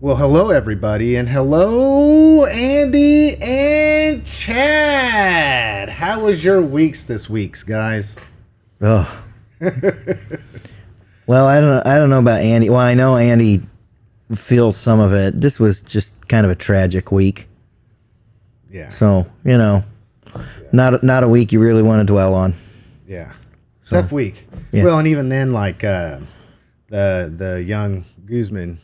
Well, hello, everybody, and hello, Andy and Chad. How was your weeks this week, guys? Oh. Well, I don't know about Andy. Well, I know Andy feels some of it. This was just kind of a tragic week. Yeah. So, not a week you really want to dwell on. Yeah. So, tough week. Yeah. Well, and even then, like the young Guzman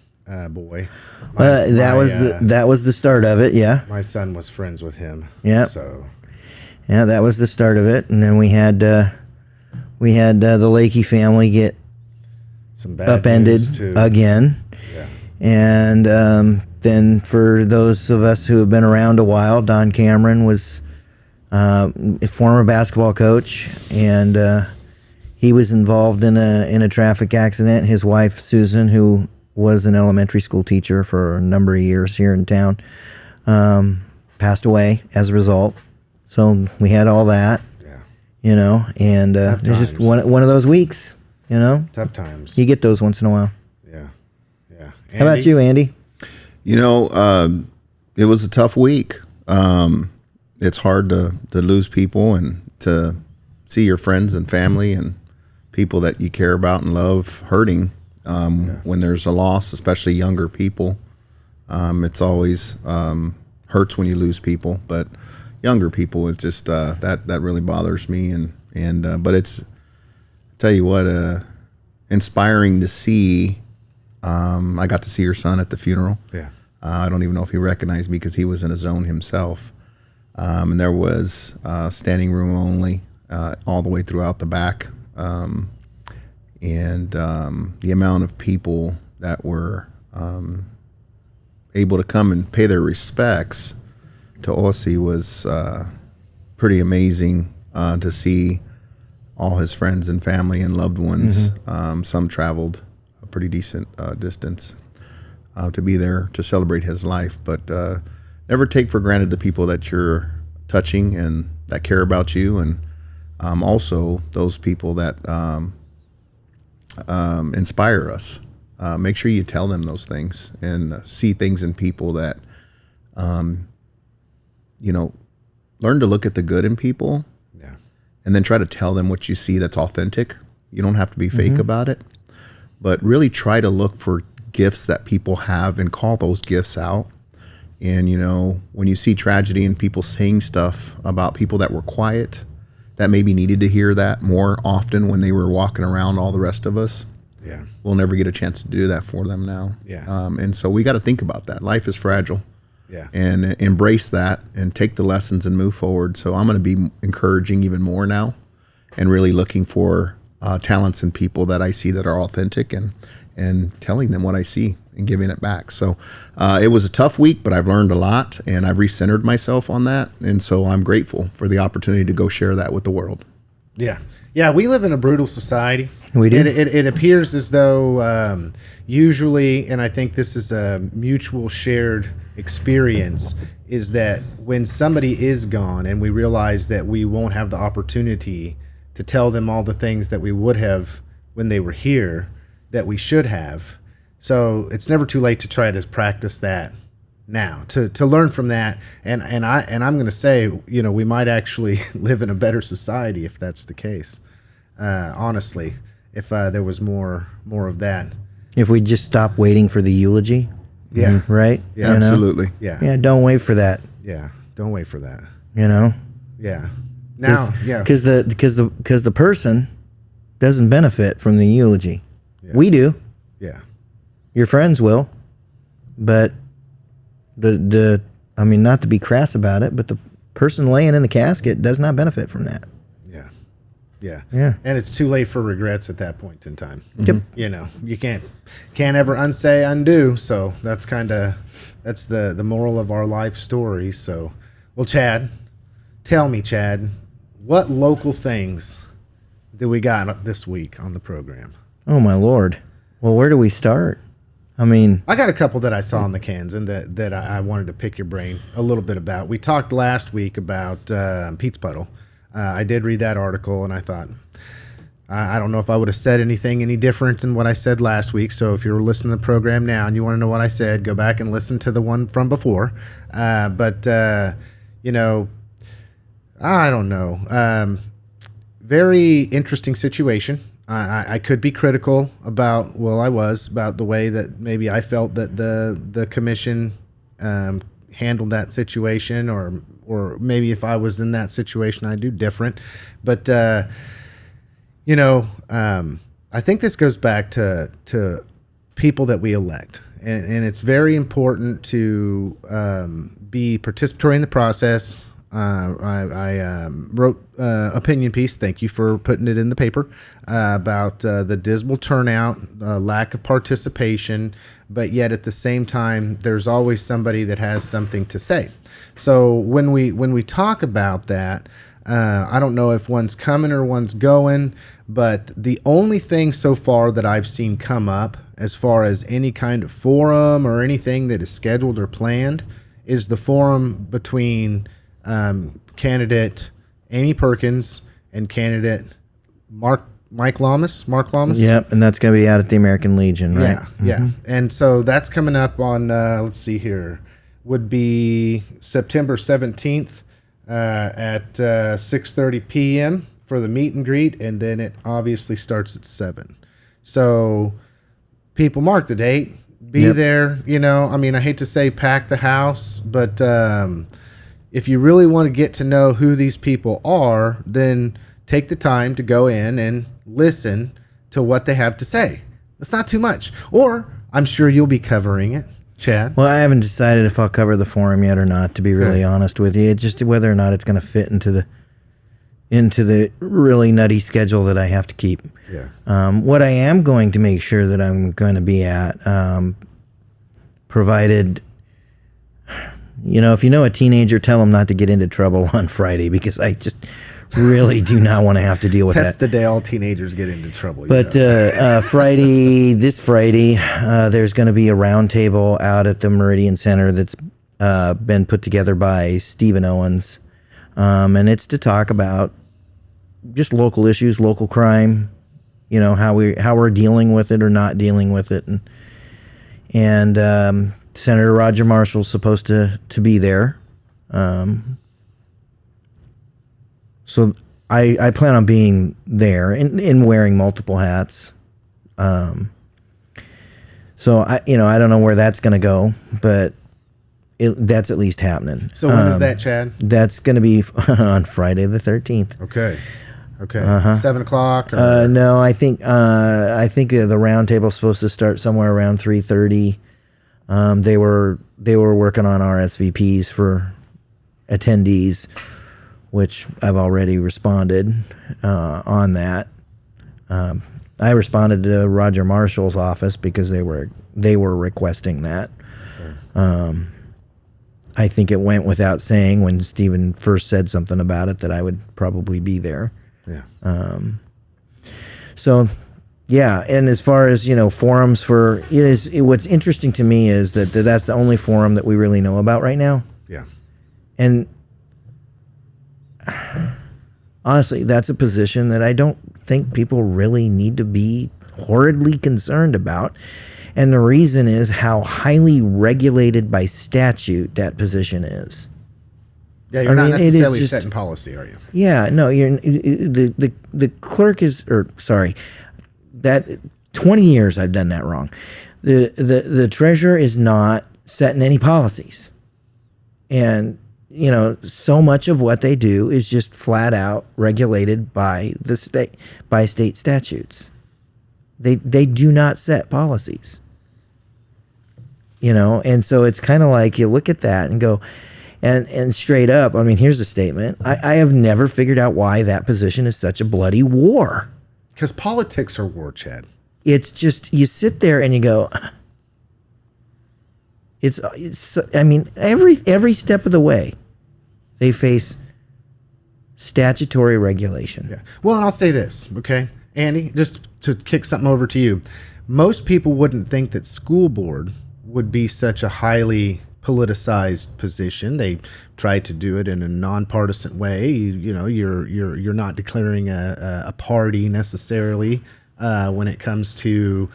boy. That was the start of it. Yeah. My son was friends with him. Yeah. So. Yeah, that was the start of it, and then we had the Lakey family get some bad upended news too. Again. Yeah. And then for those of us who have been around a while, Don Cameron was a former basketball coach, and he was involved in a traffic accident. His wife, Susan, who was an elementary school teacher for a number of years here in town, passed away as a result. So we had all that, and it was just one of those weeks, Tough times. You get those once in a while. Yeah. Andy? How about you, Andy? It was a tough week. It's hard to lose people and to see your friends and family and people that you care about and love hurting when there's a loss, especially younger people. It's always hurts when you lose people, but younger people, it's just that really bothers me. And but it's, tell you what, inspiring to see. I got to see your son at the funeral. Yeah. I don't even know if he recognized me because he was in a zone himself. And there was standing room only all the way throughout the back. And the amount of people that were able to come and pay their respects to Ossie was pretty amazing to see all his friends and family and loved ones. Mm-hmm. Some traveled a pretty decent distance to be there to celebrate his life. But never take for granted the people that you're touching and that care about you, and also those people that inspire us. Make sure you tell them those things and see things in people that, learn to look at the good in people. Yeah. And then try to tell them what you see that's authentic. You don't have to be fake about it, but really try to look for gifts that people have and call those gifts out. And, when you see tragedy and people saying stuff about people that were quiet, that maybe needed to hear that more often when they were walking around all the rest of us. Yeah. We'll never get a chance to do that for them now. Yeah. And so we got to think about that. Life is fragile. Yeah. And embrace that and take the lessons and move forward. So I'm going to be encouraging even more now and really looking for talents in people that I see that are authentic and telling them what I see and giving it back. So it was a tough week, but I've learned a lot and I've recentered myself on that. And so I'm grateful for the opportunity to go share that with the world. Yeah. Yeah, we live in a brutal society. We do. It appears as though usually, and I think this is a mutual shared experience, is that when somebody is gone and we realize that we won't have the opportunity to tell them all the things that we would have when they were here, that we should have. So it's never too late to try to practice that now, to learn from that. And I'm going to say, we might actually live in a better society if that's the case. Honestly, if there was more of that. If we just stop waiting for the eulogy. Yeah. Right? Yeah, absolutely. Yeah. Yeah, don't wait for that. Yeah, don't wait for that. Yeah. Now, yeah. Because the person doesn't benefit from the eulogy. Yeah. We do. Yeah. Your friends will. But not to be crass about it, but the person laying in the casket does not benefit from that. Yeah. And it's too late for regrets at that point in time. Yep. You can't ever undo. So that's the moral of our life story. So, well, Chad, tell me, what local things do we got this week on the program? Oh my Lord. Well, where do we start? I got a couple that I saw in the cans and that I wanted to pick your brain a little bit about. We talked last week about Pete's Puddle. I did read that article, and I thought I don't know if I would have said anything any different than what I said last week. So if you're listening to the program now and you want to know what I said, go back and listen to the one from before. But you know, I don't know. Very interesting situation. I could be critical about, well, I was, about the way that maybe I felt that the commission handled that situation, or maybe if I was in that situation, I'd do different. But you know, I think this goes back to people that we elect, and it's very important to be participatory in the process. I wrote opinion piece. Thank you for putting it in the paper about the dismal turnout, lack of participation, but yet at the same time, there's always somebody that has something to say. So when we talk about that, I don't know if one's coming or one's going, but the only thing so far that I've seen come up as far as any kind of forum or anything that is scheduled or planned is the forum between candidate Amy Perkins and candidate Mike Lamas. Yep, and that's going to be out at the American Legion, right? Yeah. And so that's coming up on, let's see here, would be September 17th at 6:30 p.m. for the meet and greet, and then it obviously starts at 7. So people mark the date, be there, you know. I mean, I hate to say pack the house, but if you really want to get to know who these people are, then take the time to go in and listen to what they have to say. It's not too much. Or I'm sure you'll be covering it, Chad. Well, I haven't decided if I'll cover the forum yet or not, to be really honest with you. It's just whether or not it's going to fit into the really nutty schedule that I have to keep. Yeah. What I am going to make sure that I'm going to be at, provided, you know, if you know a teenager, tell them not to get into trouble on Friday, because I just really do not want to have to deal with That's that. the day all teenagers get into trouble. But this Friday, there's going to be a roundtable out at the Meridian Center that's been put together by Stephen Owens, and it's to talk about just local issues, local crime, you know, how we're dealing with it or not dealing with it, and Senator Roger Marshall's supposed to be there. So I plan on being there and wearing multiple hats. So I don't know where that's going to go, but that's at least happening. So when is that, Chad? That's going to be on Friday the 13th. Okay. 7 o'clock? Or? No, I think the roundtable's supposed to start somewhere around 3:30. They were working on RSVPs for attendees, which I've already responded on that. I responded to Roger Marshall's office because they were requesting that. Okay. I think it went without saying when Stephen first said something about it that I would probably be there. Yeah. So, yeah, and as far as, you know, forums for what's interesting to me is that that's the only forum that we really know about right now. Yeah. And honestly, that's a position that I don't think people really need to be horridly concerned about. And the reason is how highly regulated by statute that position is. Yeah, you're not necessarily setting policy, are you? Yeah, no, the clerk is, or sorry, that 20 years I've done that wrong. The treasurer is not setting any policies. And you know, so much of what they do is just flat out regulated by the state, by state statutes. They do not set policies. You know, and so it's kind of like you look at that and go, and straight up, I mean, here's a statement. I have never figured out why that position is such a bloody war. Because politics are war, Chad. It's just, you sit there and you go, it's I mean, every step of the way, they face statutory regulation. Yeah. Well, and I'll say this, okay, Andy, just to kick something over to you. Most people wouldn't think that school board would be such a highly politicized position. They try to do it in a nonpartisan way. You're not declaring a party necessarily when it comes to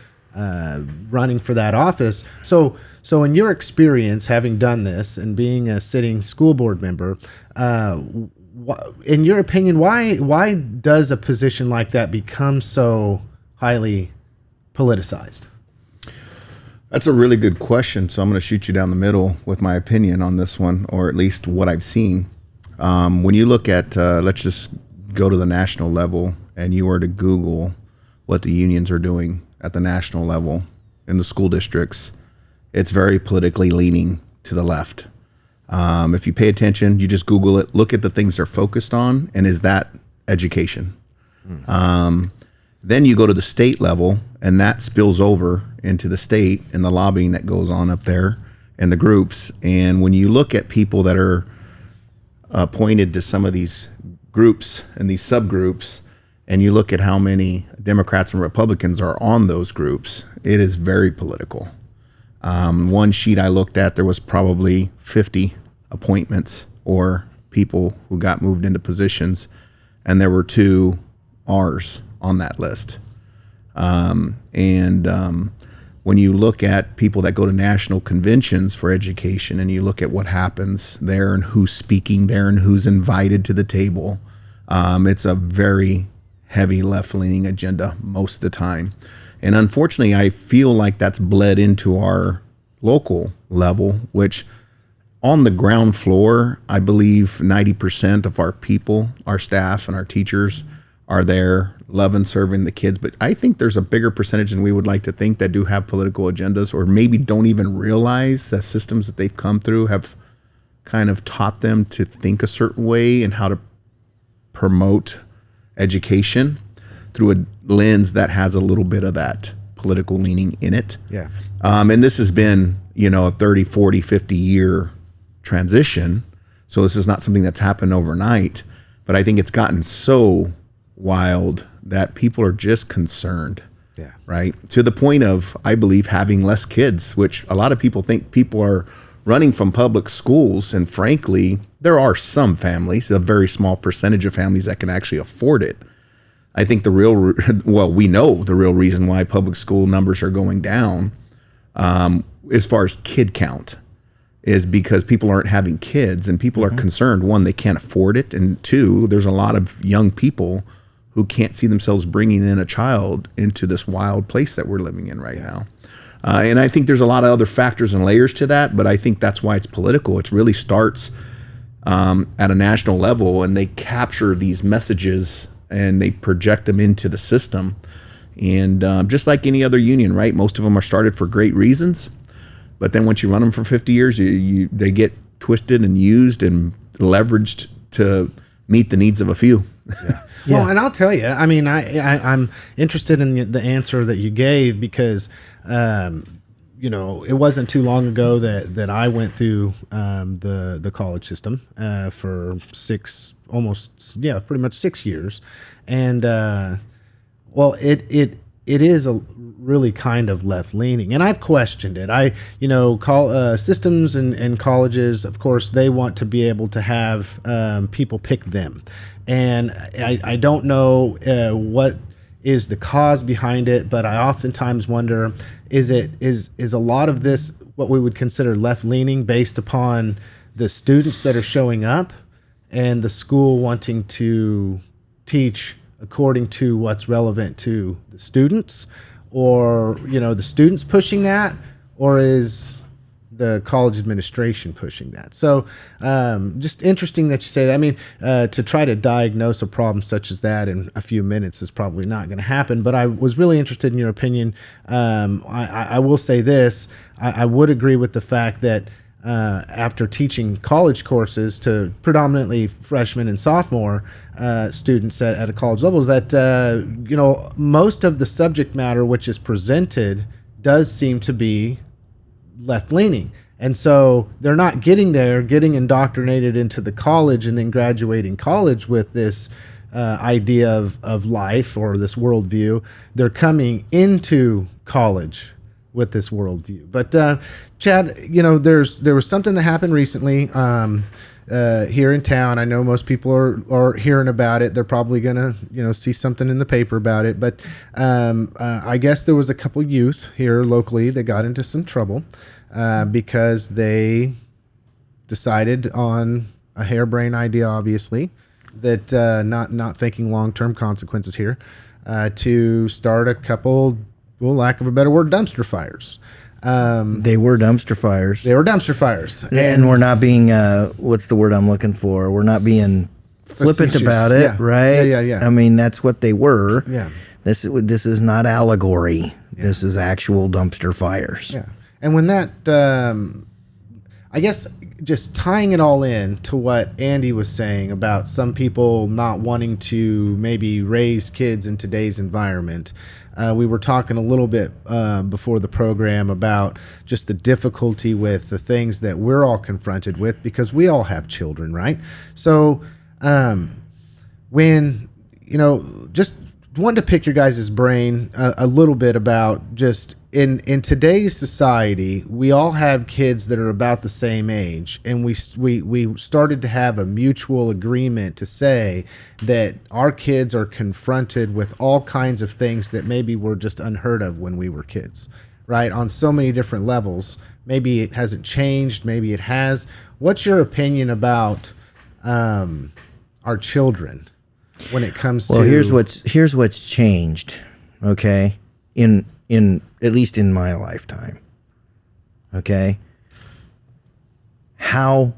running for that office. So in your experience, having done this and being a sitting school board member, in your opinion, why does a position like that become so highly politicized? That's a really good question. So I'm going to shoot you down the middle with my opinion on this one, or at least what I've seen. When you look at, let's just go to the national level, and you were to Google what the unions are doing at the national level in the school districts, it's very politically leaning to the left. If you pay attention, you just Google it, look at the things they're focused on, and is that education? Then you go to the state level, and that spills over into the state and the lobbying that goes on up there and the groups. And when you look at people that are appointed to some of these groups and these subgroups, and you look at how many Democrats and Republicans are on those groups, it is very political. One sheet I looked at, there was probably 50 appointments or people who got moved into positions, and there were 2 R's on that list. When you look at people that go to national conventions for education, and you look at what happens there and who's speaking there and who's invited to the table, it's a very heavy left-leaning agenda most of the time. And unfortunately, I feel like that's bled into our local level, which on the ground floor, I believe 90% of our people, our staff and our teachers are there loving, serving the kids. But I think there's a bigger percentage than we would like to think that do have political agendas, or maybe don't even realize that systems that they've come through have kind of taught them to think a certain way and how to promote education through a lens that has a little bit of that political leaning in it. Yeah. And this has been, a 30, 40, 50 year transition. So this is not something that's happened overnight, but I think it's gotten so wild that people are just concerned. Yeah. Right. To the point of, I believe, having less kids, which a lot of people think people are running from public schools. And frankly, there are some families, a very small percentage of families that can actually afford it. I think we know the real reason why public school numbers are going down, as far as kid count, is because people aren't having kids, and people are concerned. 1, they can't afford it. And 2, there's a lot of young people who can't see themselves bringing in a child into this wild place that we're living in right now. And I think there's a lot of other factors and layers to that, but I think that's why it's political. It really starts at a national level, and they capture these messages and they project them into the system. And just like any other union, right? Most of them are started for great reasons, but then once you run them for 50 years, they get twisted and used and leveraged to meet the needs of a few. Yeah. Well, and I'll tell you, I mean, I'm interested in the answer that you gave because, it wasn't too long ago that I went through the college system for pretty much 6 years, and it is a really kind of left leaning, and I've questioned it. Systems and colleges, of course, they want to be able to have people pick them. And I don't know what is the cause behind it, but I oftentimes wonder, is a lot of this what we would consider left-leaning based upon the students that are showing up and the school wanting to teach according to what's relevant to the students, or, the students pushing that, or is the college administration pushing that? So just interesting that you say that. I mean, to try to diagnose a problem such as that in a few minutes is probably not going to happen, but I was really interested in your opinion. I will say this, I would agree with the fact that after teaching college courses to predominantly freshman and sophomore students at a college level, is that, most of the subject matter which is presented does seem to be left-leaning. And so they're not getting indoctrinated into the college and then graduating college with this idea of life or this worldview. They're coming into college with this worldview. But Chad, there was something that happened recently here in town. I know most people are hearing about it. They're probably gonna see something in the paper about it. But I guess there was a couple youth here locally that got into some trouble because they decided on a harebrained idea, obviously, that not thinking long-term consequences here, to start a couple, well, lack of a better word, dumpster fires. They were dumpster fires. They were dumpster fires. And we're not being, what's the word I'm looking for? We're not being flippant Facetious. about it, Yeah. right? Yeah. I mean, that's what they were. Yeah. This is not allegory. This is actual dumpster fires. Yeah. And when that, I guess just tying it all in to what Andy was saying about some people not wanting to maybe raise kids in today's environment. We were talking a little bit before the program about just the difficulty with the things that we're all confronted with because we all have children, right? So when, just wanted to pick your guys' brain a little bit about just in today's society, we all have kids that are about the same age, and we started to have a mutual agreement to say that our kids are confronted with all kinds of things that maybe were just unheard of when we were kids, right? On so many different levels. Maybe it hasn't changed, maybe it has. What's your opinion about our children when it comes to? Well, here's what's changed, okay? In at least in my lifetime, okay? How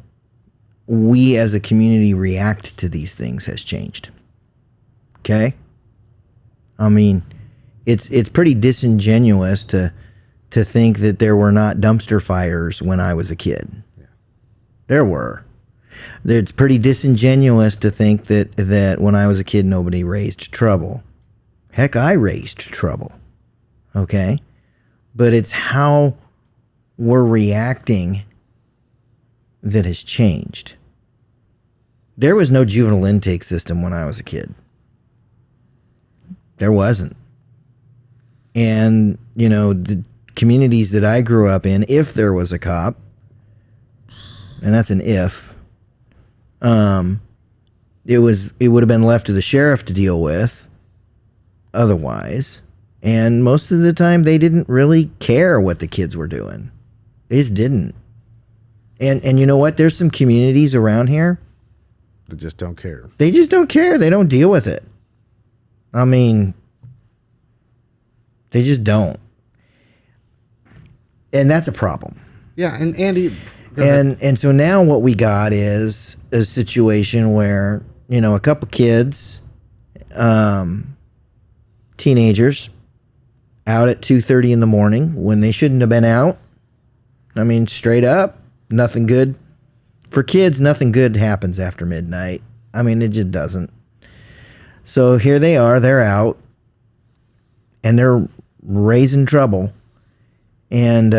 we as a community react to these things has changed, okay? I mean, it's pretty disingenuous to think that there were not dumpster fires when I was a kid. Yeah. There were. It's pretty disingenuous to think that when I was a kid nobody raised trouble. Heck, I raised trouble. Okay? But it's how we're reacting that has changed. There was no juvenile intake system when I was a kid. There wasn't. And, the communities that I grew up in, if there was a cop, and that's an if, it would have been left to the sheriff to deal with otherwise. And most of the time, they didn't really care what the kids were doing. They just didn't. And you know what? There's some communities around here. They just don't care. They just don't care. They don't deal with it. I mean, they just don't. And that's a problem. Yeah, and Andy... go ahead. And so now what we got is a situation where, a couple kids, teenagers, out at 2:30 in the morning when they shouldn't have been out. I mean, straight up, nothing good. For kids, nothing good happens after midnight. I mean, it just doesn't. So here they are, they're out, and they're raising trouble. And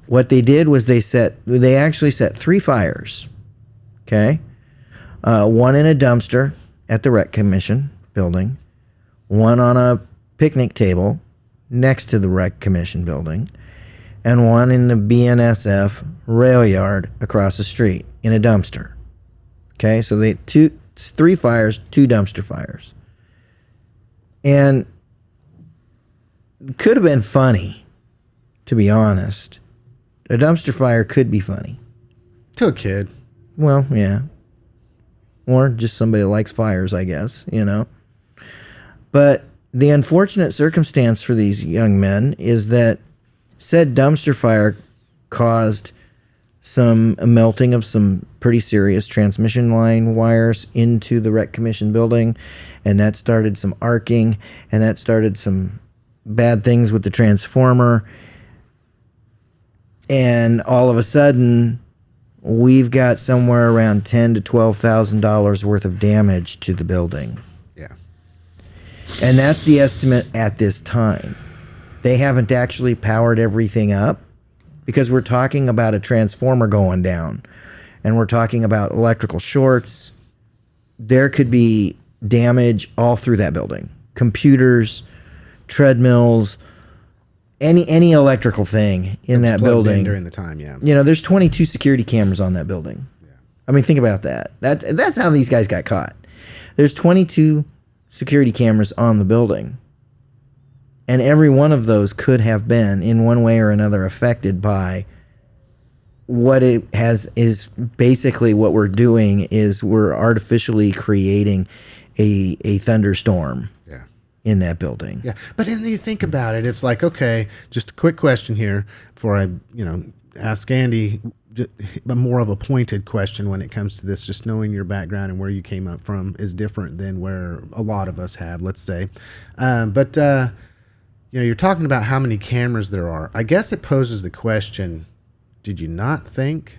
what they did was they actually set 3 fires. Okay? One in a dumpster at the Rec Commission building, one on a picnic table next to the Rec Commission building, and one in the BNSF rail yard across the street in a dumpster. Okay, so 3 fires, 2 dumpster fires. And it could have been funny, to be honest. A dumpster fire could be funny. To a kid. Well, yeah. Or just somebody that likes fires, I guess, But the unfortunate circumstance for these young men is that said dumpster fire caused some melting of some pretty serious transmission line wires into the Rec Commission building, and that started some arcing, and that started some bad things with the transformer. And all of a sudden, we've got somewhere around $10,000 to $12,000 worth of damage to the building. Yeah. And that's the estimate at this time. They haven't actually powered everything up because we're talking about a transformer going down, and we're talking about electrical shorts. There could be damage all through that building. Computers, treadmills, any electrical thing in that Plugged in building during the time. Yeah. You know, there's 22 security cameras on that building. Yeah. I mean, think about that. That's how these guys got caught. There's 22 security cameras on the building. And every one of those could have been, in one way or another, affected by what it has. Is basically what we're doing is we're artificially creating a thunderstorm. Yeah. In that building. Yeah. But then you think about it, it's like, okay, just a quick question here before I, ask Andy a more of a pointed question when it comes to this. Just knowing your background and where you came up from is different than where a lot of us have, let's say. But you're talking about how many cameras there are. I guess it poses the question, did you not think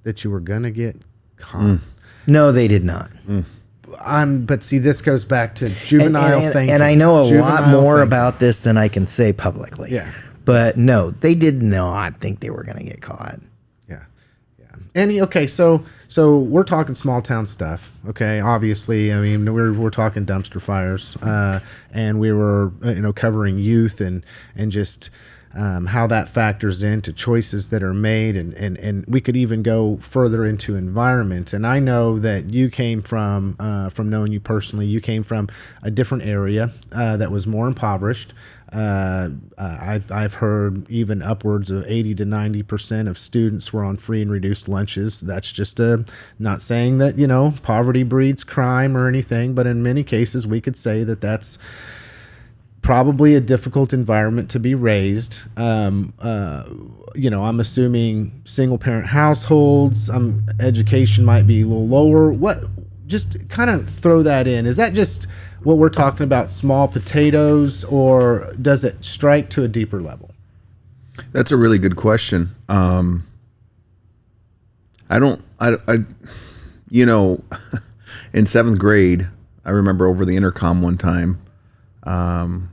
that you were going to get caught? No, they did not. But see, this goes back to juvenile thinking. And I know a lot more about this than I can say publicly. Yeah. But no, they did not think they were going to get caught. Yeah. Yeah. Andy, okay, so we're talking small town stuff, okay? Obviously, I mean, we're talking dumpster fires, and we were, covering youth and just how that factors into choices that are made, and we could even go further into environment. And I know that you came from knowing you personally, you came from a different area that was more impoverished. I've heard even upwards of 80 to 90% of students were on free and reduced lunches. That's just not saying that, poverty breeds crime or anything, but in many cases we could say that that's probably a difficult environment to be raised. I'm assuming single parent households, education might be a little lower. Just kind of throw that in. Is that just what we're talking about, small potatoes, or does it strike to a deeper level? That's a really good question. In seventh grade, I remember over the intercom one time,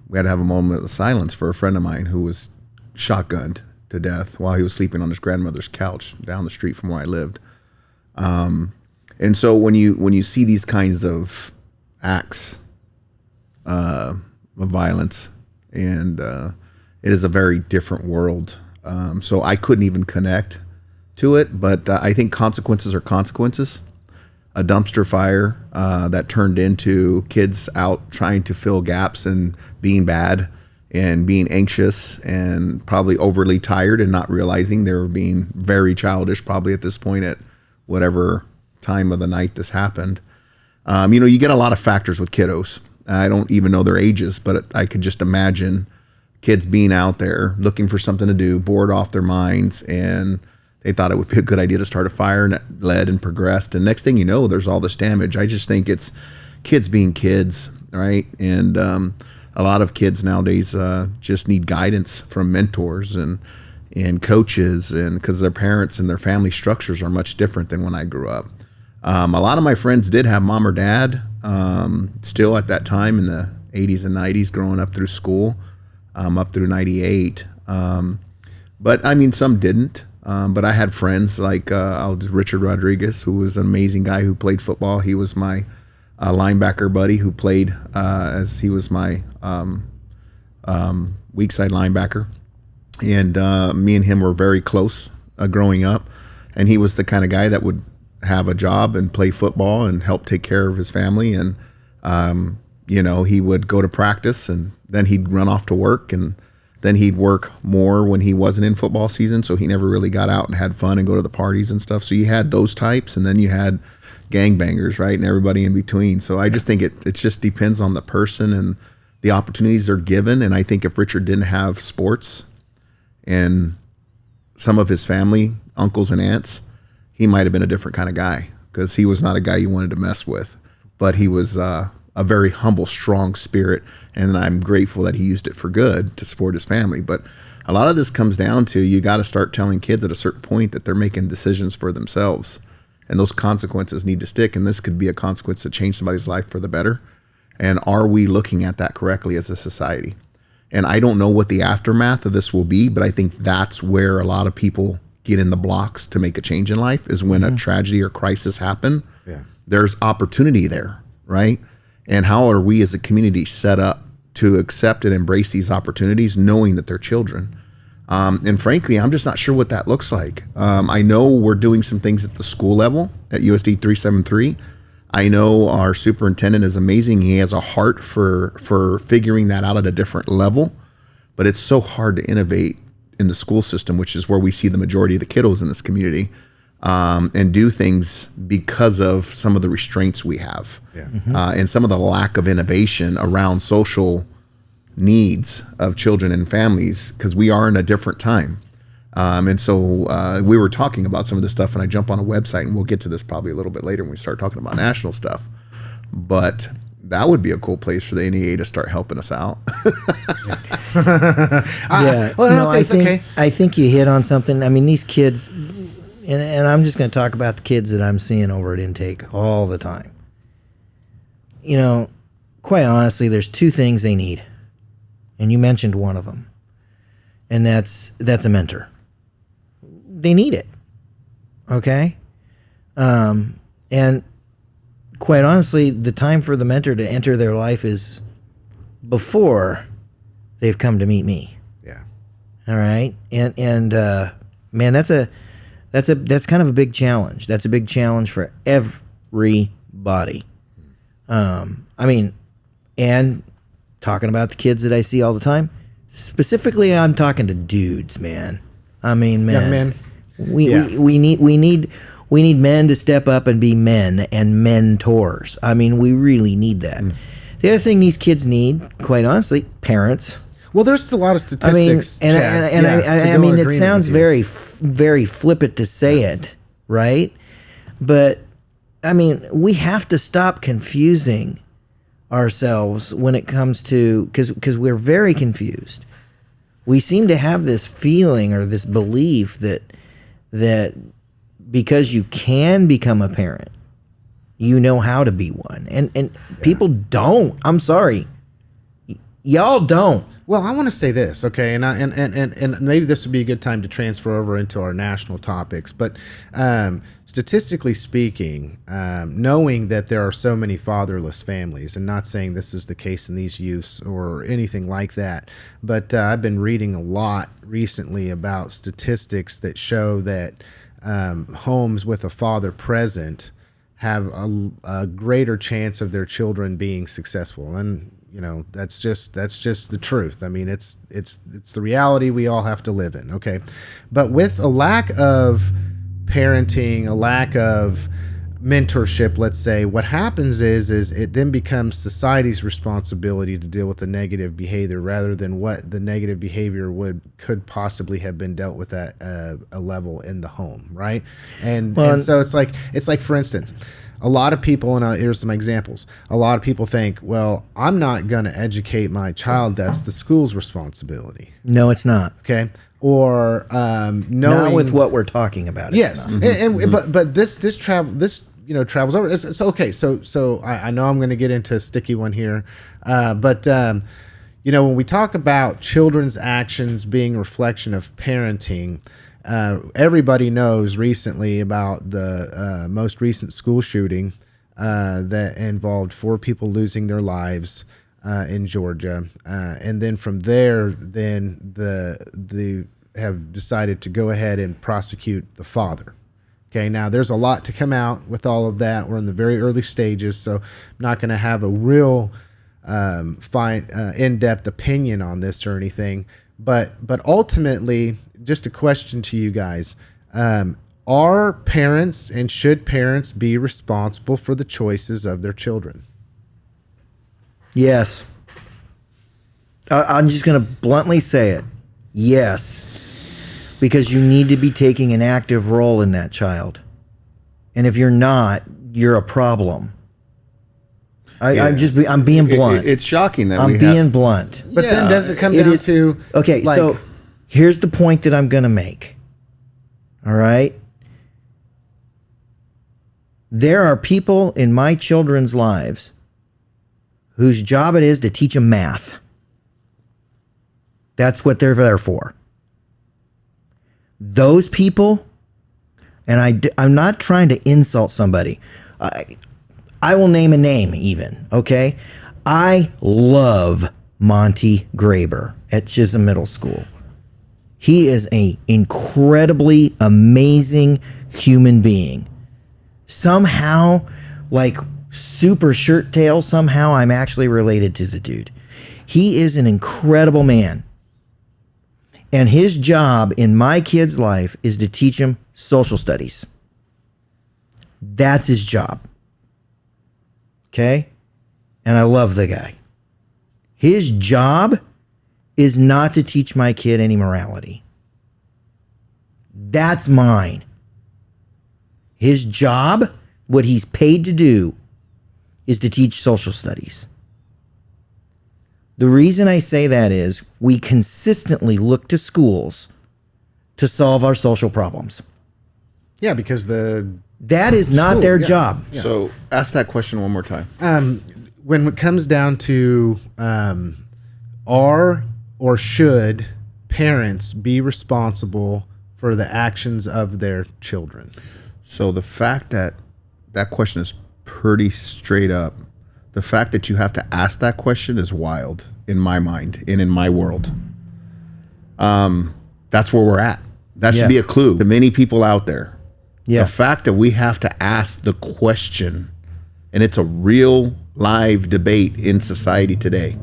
we had to have a moment of silence for a friend of mine who was shotgunned to death while he was sleeping on his grandmother's couch down the street from where I lived. And so when you see these kinds of acts of violence, and it is a very different world. So I couldn't even connect to it, but I think consequences are consequences. A dumpster fire that turned into kids out trying to fill gaps and being bad and being anxious and probably overly tired and not realizing they were being very childish probably at this point at whatever time of the night this happened. You get a lot of factors with kiddos. I don't even know their ages, but I could just imagine kids being out there looking for something to do, bored off their minds, and they thought it would be a good idea to start a fire, and it led and progressed. And next thing you know, there's all this damage. I just think it's kids being kids, right? And a lot of kids nowadays just need guidance from mentors and coaches, and because their parents and their family structures are much different than when I grew up. A lot of my friends did have mom or dad still at that time in the 80s and 90s growing up through school, up through 98. But I mean, some didn't. But I had friends like Richard Rodriguez, who was an amazing guy who played football. He was my linebacker buddy who played as he was my weak side linebacker. And me and him were very close growing up. And he was the kind of guy that would have a job and play football and help take care of his family. And, he would go to practice and then he'd run off to work, and then he'd work more when he wasn't in football season. So he never really got out and had fun and go to the parties and stuff. So you had those types, and then you had gangbangers, right? And everybody in between. So I just think it just depends on the person and the opportunities they're given. And I think if Richard didn't have sports and some of his family, uncles and aunts, he might have been a different kind of guy, because he was not a guy you wanted to mess with. But he was a very humble, strong spirit, and I'm grateful that he used it for good to support his family. But a lot of this comes down to, you got to start telling kids at a certain point that they're making decisions for themselves, and those consequences need to stick. And this could be a consequence to change somebody's life for the better. And are we looking at that correctly as a society? And I don't know what the aftermath of this will be, but I think that's where a lot of people get in the blocks to make a change in life, is when a tragedy or crisis happen. Yeah. There's opportunity there, right? And how are we as a community set up to accept and embrace these opportunities, knowing that they're children. And frankly, I'm just not sure what that looks like. I know we're doing some things at the school level at USD 373. I know our superintendent is amazing. He has a heart for figuring that out at a different level, but it's so hard to innovate in the school system, which is where we see the majority of the kiddos in this community, and do things because of some of the restraints we have, and some of the lack of innovation around social needs of children and families, because we are in a different time. And so we were talking about some of this stuff, and I jump on a website, and we'll get to this probably a little bit later when we start talking about national stuff. But that would be a cool place for the NEA to start helping us out. Yeah. Well, No, I think, okay. I think you hit on something. I mean, these kids, and I'm just going to talk about the kids that I'm seeing over at Intake all the time. You know, quite honestly, there's two things they need. And you mentioned one of them. And that's a mentor. They need it. Okay? And quite honestly, the time for the mentor to enter their life is before they've come to meet me. Yeah. All right? And man, that's kind of a big challenge. That's a big challenge for everybody. I mean, and talking about the kids that I see all the time, specifically, I'm talking to dudes, man. I mean, man, Young men. we need men to step up and be men and mentors. I mean, we really need that. The other thing these kids need, quite honestly, parents. Well, there's a lot of I mean, statistics. and Chad, I mean, it agreement sounds with you. very flippant to say it, right? But I mean, we have to stop confusing ourselves when it comes to, because we're very confused. We seem to have this feeling or this belief that because you can become a parent, you know how to be one, and people don't. I'm sorry, y'all don't. Well, I want to say this, okay, and maybe this would be a good time to transfer over into our national topics. But statistically speaking, knowing that there are so many fatherless families, and not saying this is the case in these youths or anything like that, but I've been reading a lot recently about statistics that show that homes with a father present have a greater chance of their children being successful. And you know, that's just the truth. I mean, it's the reality we all have to live in. Okay, but with a lack of parenting, a lack of mentorship, let's say, what happens is it then becomes society's responsibility to deal with the negative behavior rather than what the negative behavior could possibly have been dealt with at a level in the home, right? And so it's like for instance, a lot of people, and here's some examples. A lot of people think, well, I'm not going to educate my child. That's the school's responsibility. No, it's not. Okay. Or knowing, Not with what we're talking about. Yes, but this travels over. It's okay. So I know I'm going to get into a sticky one here, but when we talk about children's actions being a reflection of parenting. Everybody knows recently about the most recent school shooting that involved 4 people losing their lives in Georgia, and then from there, they have decided to go ahead and prosecute the father. Okay, now there's a lot to come out with all of that. We're in the very early stages, so I'm not going to have a real in-depth opinion on this or anything. But ultimately, just a question to you guys. Are parents and should parents be responsible for the choices of their children? Yes. I'm just going to bluntly say it. Yes. Because you need to be taking an active role in that child. And if you're not, you're a problem. I'm being blunt. It's shocking that I'm being blunt. But then does it come down to... Okay, so here's the point that I'm going to make. All right? There are people in my children's lives whose job it is to teach them math. That's what they're there for. Those people, and I'm not trying to insult somebody. I will name a name even, okay? I love Monty Graber at Chisholm Middle School. He is an incredibly amazing human being. Somehow, like super shirt tail, somehow I'm actually related to the dude. He is an incredible man. And his job in my kid's life is to teach him social studies. That's his job. Okay? And I love the guy. His job is not to teach my kid any morality. That's mine. His job, what he's paid to do, is to teach social studies. The reason I say that is we consistently look to schools to solve our social problems. Yeah, because that is not school, their yeah. job. Yeah. So ask that question one more time. When it comes down to are or should parents be responsible for the actions of their children? So the fact that that question is pretty straight up, the fact that you have to ask that question is wild in my mind and in my world. That's where we're at. That should be a clue to many people out there. Yeah. The fact that we have to ask the question, and it's a real live debate in society today,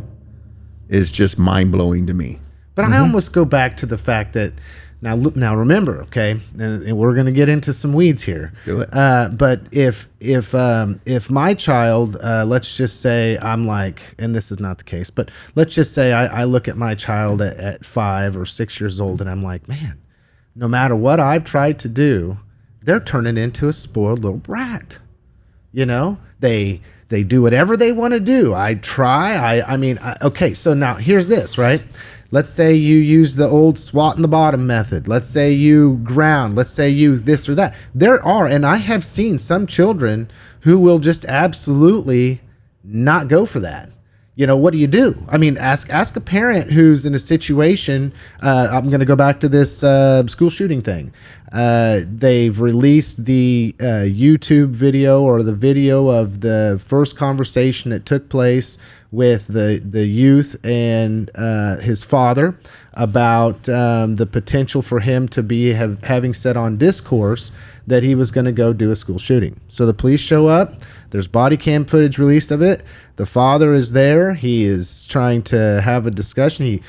is just mind-blowing to me. But I almost go back to the fact that now remember, okay, and we're going to get into some weeds here. Do it. But if my child, let's just say I'm like, and this is not the case, but let's just say I look at my child at 5 or 6 years old, and I'm like, man, no matter what I've tried to do, they're turning into a spoiled little brat. You know, they do whatever they want to do. Okay, so now here's this, right? Let's say you use the old swat in the bottom method. Let's say you ground. Let's say you this or that. There are, and I have seen some children who will just absolutely not go for that. You know, what do you do? I mean, ask a parent who's in a situation. I'm going to go back to this school shooting thing. They've released the YouTube video or the video of the first conversation that took place with the youth and his father about the potential for him to be having said on discourse that he was going to go do a school shooting. So the police show up. There's body cam footage released of it. The father is there. He is trying to have a discussion. He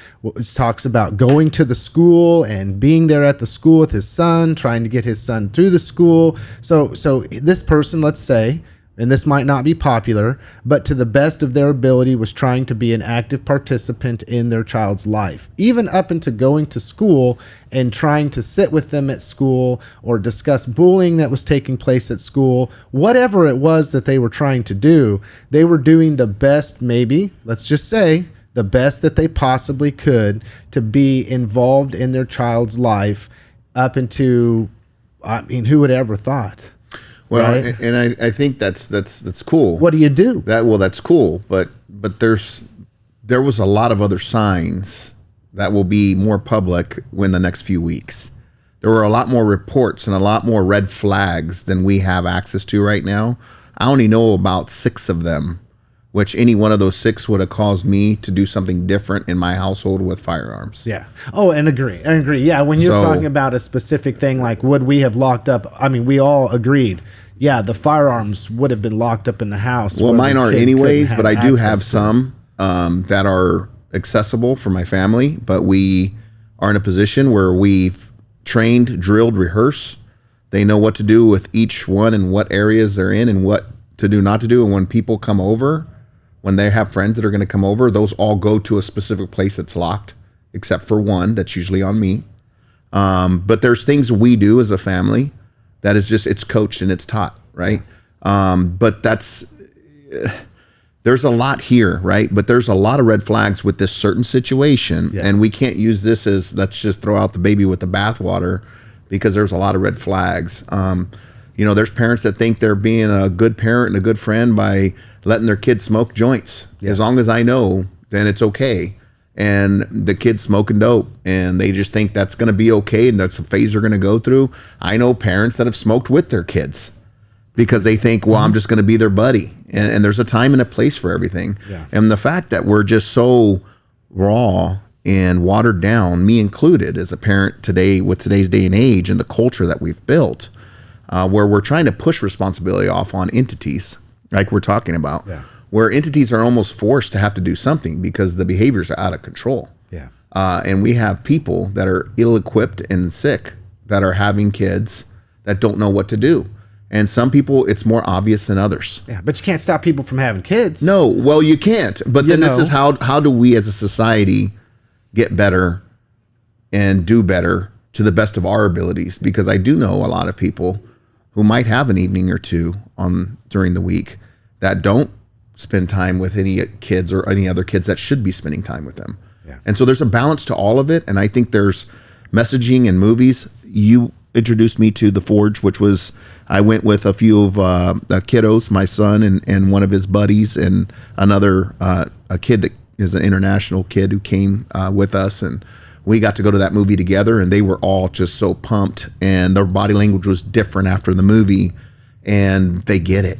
talks about going to the school and being there at the school with his son, trying to get his son through the school. So this person, let's say, and this might not be popular, but to the best of their ability was trying to be an active participant in their child's life, even up into going to school and trying to sit with them at school or discuss bullying that was taking place at school. Whatever it was that they were trying to do, they were doing the best, maybe, let's just say, the best that they possibly could to be involved in their child's life up into, I mean, who would ever thought? Well, right? and I think that's cool. What do you do? That's cool, but there was a lot of other signs that will be more public in the next few weeks. There were a lot more reports and a lot more red flags than we have access to right now. I only know about 6 of them, which any one of those 6 would have caused me to do something different in my household with firearms. Yeah. Oh, and agree. Yeah, when you're talking about a specific thing like would we have locked up, I mean, we all agreed. Yeah, the firearms would have been locked up in the house. Well, mine aren't anyways, but I do have some that are accessible for my family. But we are in a position where we've trained, drilled, rehearsed. They know what to do with each one and what areas they're in and what to do, not to do. And when people come over, when they have friends that are going to come over, those all go to a specific place that's locked, except for one that's usually on me. But there's things we do as a family that is just, it's coached and it's taught, right? But there's a lot here, right? But there's a lot of red flags with this certain situation. Yeah. And we can't use this as, let's just throw out the baby with the bathwater, because there's a lot of red flags. You know, there's parents that think they're being a good parent and a good friend by letting their kids smoke joints. Yeah. As long as I know, then it's okay. And the kids smoking dope, and they just think that's going to be okay, and that's a phase they're going to go through. I know parents that have smoked with their kids because they think, well, I'm just going to be their buddy. And there's a time and a place for everything. Yeah. And the fact that we're just so raw and watered down, me included, as a parent today with today's day and age and the culture that we've built, where we're trying to push responsibility off on entities like we're talking about, where entities are almost forced to have to do something because the behaviors are out of control. Yeah. And we have people that are ill-equipped and sick that are having kids that don't know what to do. And some people, it's more obvious than others. Yeah, but you can't stop people from having kids. No, well, you can't. But then this is how do we as a society get better and do better to the best of our abilities? Because I do know a lot of people who might have an evening or two during the week that don't spend time with any kids or any other kids that should be spending time with them. Yeah. And so there's a balance to all of it. And I think there's messaging and movies. You introduced me to The Forge, which was, I went with a few of the kiddos, my son and one of his buddies, and another a kid that is an international kid who came with us, and we got to go to that movie together, and they were all just so pumped, and their body language was different after the movie, and they get it,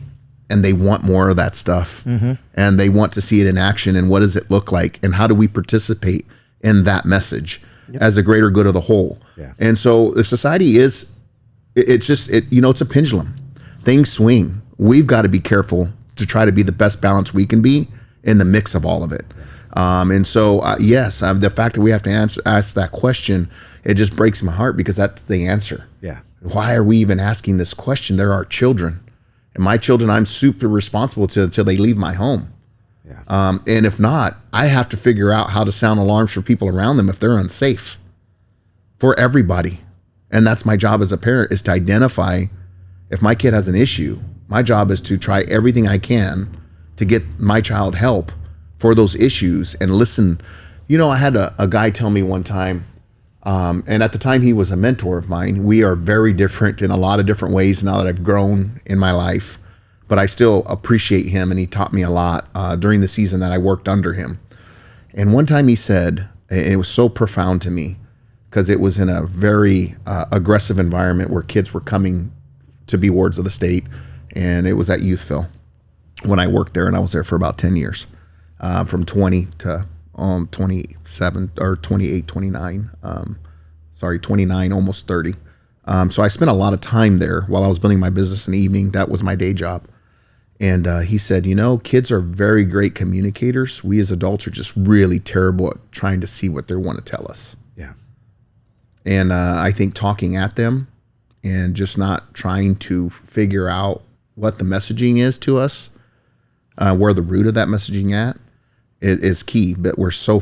and they want more of that stuff, and they want to see it in action, and what does it look like, and how do we participate in that message as a greater good of the whole. And so the society it's a pendulum. Things swing. We've got to be careful to try to be the best balance we can be in the mix of all of it. And so, yes, the fact that we have to ask that question, it just breaks my heart because that's the answer. Yeah. Why are we even asking this question? They're our children. And my children, I'm super responsible to until they leave my home. Yeah. And if not, I have to figure out how to sound alarms for people around them if they're unsafe for everybody. And that's my job as a parent, is to identify if my kid has an issue. My job is to try everything I can to get my child help for those issues and listen. You know, I had a guy tell me one time, and at the time he was a mentor of mine. We are very different in a lot of different ways now that I've grown in my life. But I still appreciate him, and he taught me a lot during the season that I worked under him. And one time he said, and it was so profound to me, because it was in a very aggressive environment where kids were coming to be wards of the state, and it was at Youthville when I worked there, and I was there for about 10 years, from 20 to 27 or 28, 29, 29, almost 30. So I spent a lot of time there while I was building my business in the evening. That was my day job. And he said, kids are very great communicators. We as adults are just really terrible at trying to see what they want to tell us. Yeah. And I think talking at them and just not trying to figure out what the messaging is to us, where the root of that messaging is key. But we're so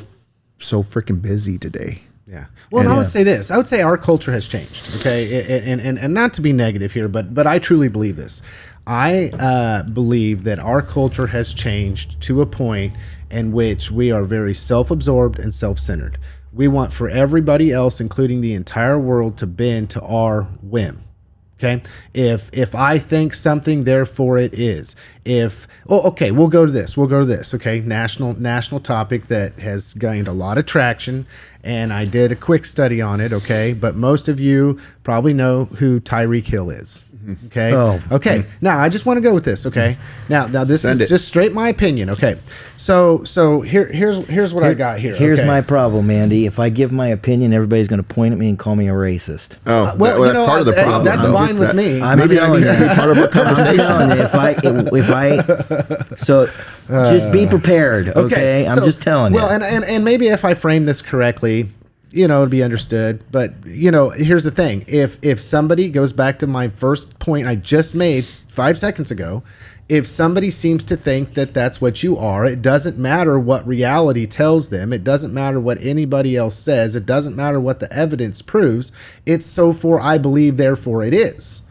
freaking busy today. Yeah. Well, and I would say this. I would say our culture has changed. Okay. And not to be negative here, but I truly believe this. I believe that our culture has changed to a point in which we are very self-absorbed and self-centered. We want for everybody else, including the entire world, to bend to our whim. Okay. If I think something, therefore it is. We'll go to this. Okay. National topic that has gained a lot of traction, and I did a quick study on it. Okay. But most of you probably know who Tyreek Hill is. Okay. Oh. Okay. Now I just want to go with this. Okay. Now this is just straight my opinion. Okay. So here's what I got here. Here's my problem, Andy. If I give my opinion, everybody's going to point at me and call me a racist. Oh, that's part of the problem. That's fine with me. Maybe I need to be part of our conversation. Just be prepared. Okay. I'm just telling you. Well, and maybe if I frame this correctly, it'll be understood. But, here's the thing. If somebody goes back to my first point I just made 5 seconds ago, if somebody seems to think that that's what you are, it doesn't matter what reality tells them. It doesn't matter what anybody else says. It doesn't matter what the evidence proves. It's so for I believe, therefore it is.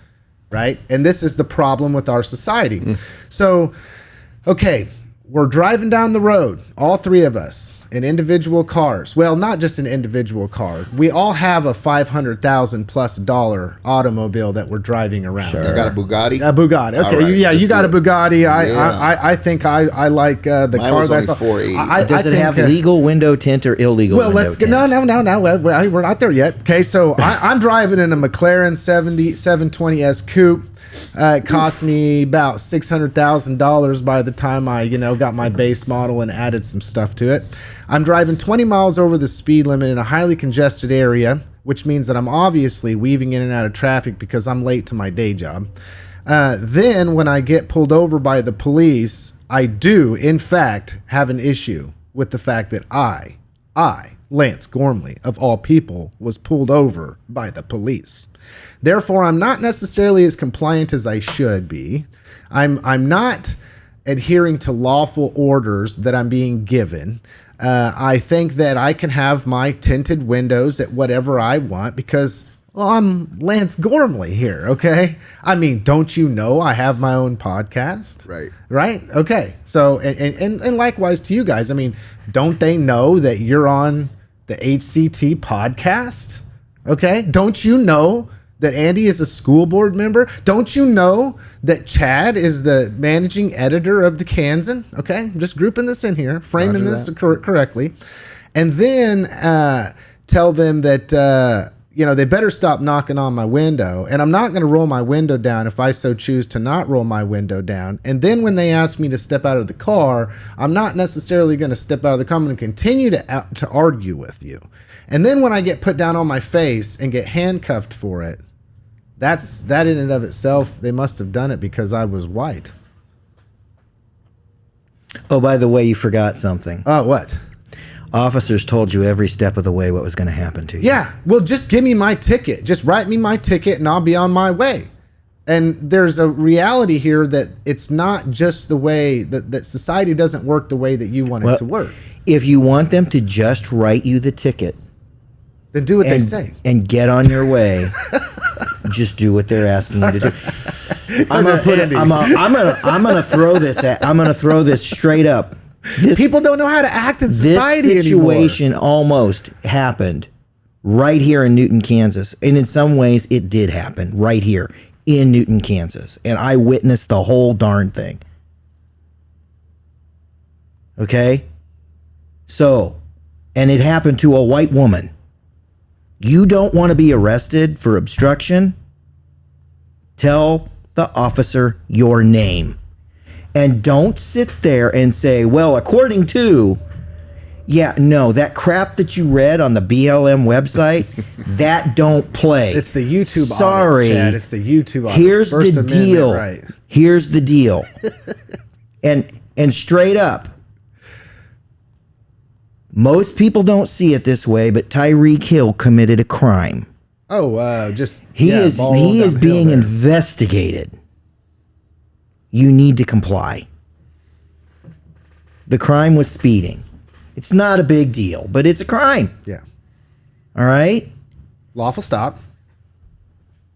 Right? And this is the problem with our society. So, okay, we're driving down the road, all three of us, in individual cars. Well, not just an individual car. We all have a $500,000+ automobile that we're driving around. Sure. I got a Bugatti. A Bugatti. Okay, right, you got a Bugatti. I think I like the Mine car. was only $480. Does it have legal window tint or illegal window tint? No. We're not there yet. Okay, so I'm driving in a McLaren 720S coupe. It cost me about $600,000 by the time I, got my base model and added some stuff to it. I'm driving 20 miles over the speed limit in a highly congested area, which means that I'm obviously weaving in and out of traffic because I'm late to my day job. Then when I get pulled over by the police, I do, in fact, have an issue with the fact that I, Lance Gormley, of all people, was pulled over by the police. Therefore, I'm not necessarily as compliant as I should be. I'm not adhering to lawful orders that I'm being given. I think that I can have my tinted windows at whatever I want because, well, I'm Lance Gormley here, okay? I mean, don't you know I have my own podcast? Right. Right? Okay. So, and likewise to you guys, I mean, don't they know that you're on the HCT podcast? Okay. Don't you know that Andy is a school board member? Don't you know that Chad is the managing editor of the Kansan? Okay, I'm just grouping this in here, framing this correctly. And then tell them that, they better stop knocking on my window. And I'm not going to roll my window down if I so choose to not roll my window down. And then when they ask me to step out of the car, I'm not necessarily going to step out of the car. I'm going to continue to argue with you. And then when I get put down on my face and get handcuffed for it, that in and of itself, they must have done it because I was white. Oh, by the way, you forgot something. Oh, what? Officers told you every step of the way what was going to happen to you. Yeah. Well, just give me my ticket. Just write me my ticket and I'll be on my way. And there's a reality here that it's not just the way that society doesn't work the way that you want it to work. If you want them to just write you the ticket, then do what they say and get on your way. Just do what they're asking you to do. I'm gonna throw this straight up. People don't know how to act in society This situation almost happened right here in Newton, Kansas. And in some ways it did happen right here in Newton, Kansas. And I witnessed the whole darn thing. Okay? So, and it happened to a white woman. You don't want to be arrested for obstruction? Tell the officer your name. And don't sit there and say, well, according to, that crap that you read on the BLM website, that don't play. It's the YouTube Sorry, audits, Chad. It's the YouTube audits. Here's First the Amendment, deal. right. Here's the deal. and straight up, most people don't see it this way, but Tyreek Hill committed a crime. Oh, he is being investigated. You need to comply. The crime was speeding. It's not a big deal, but it's a crime. Yeah. All right? Lawful stop.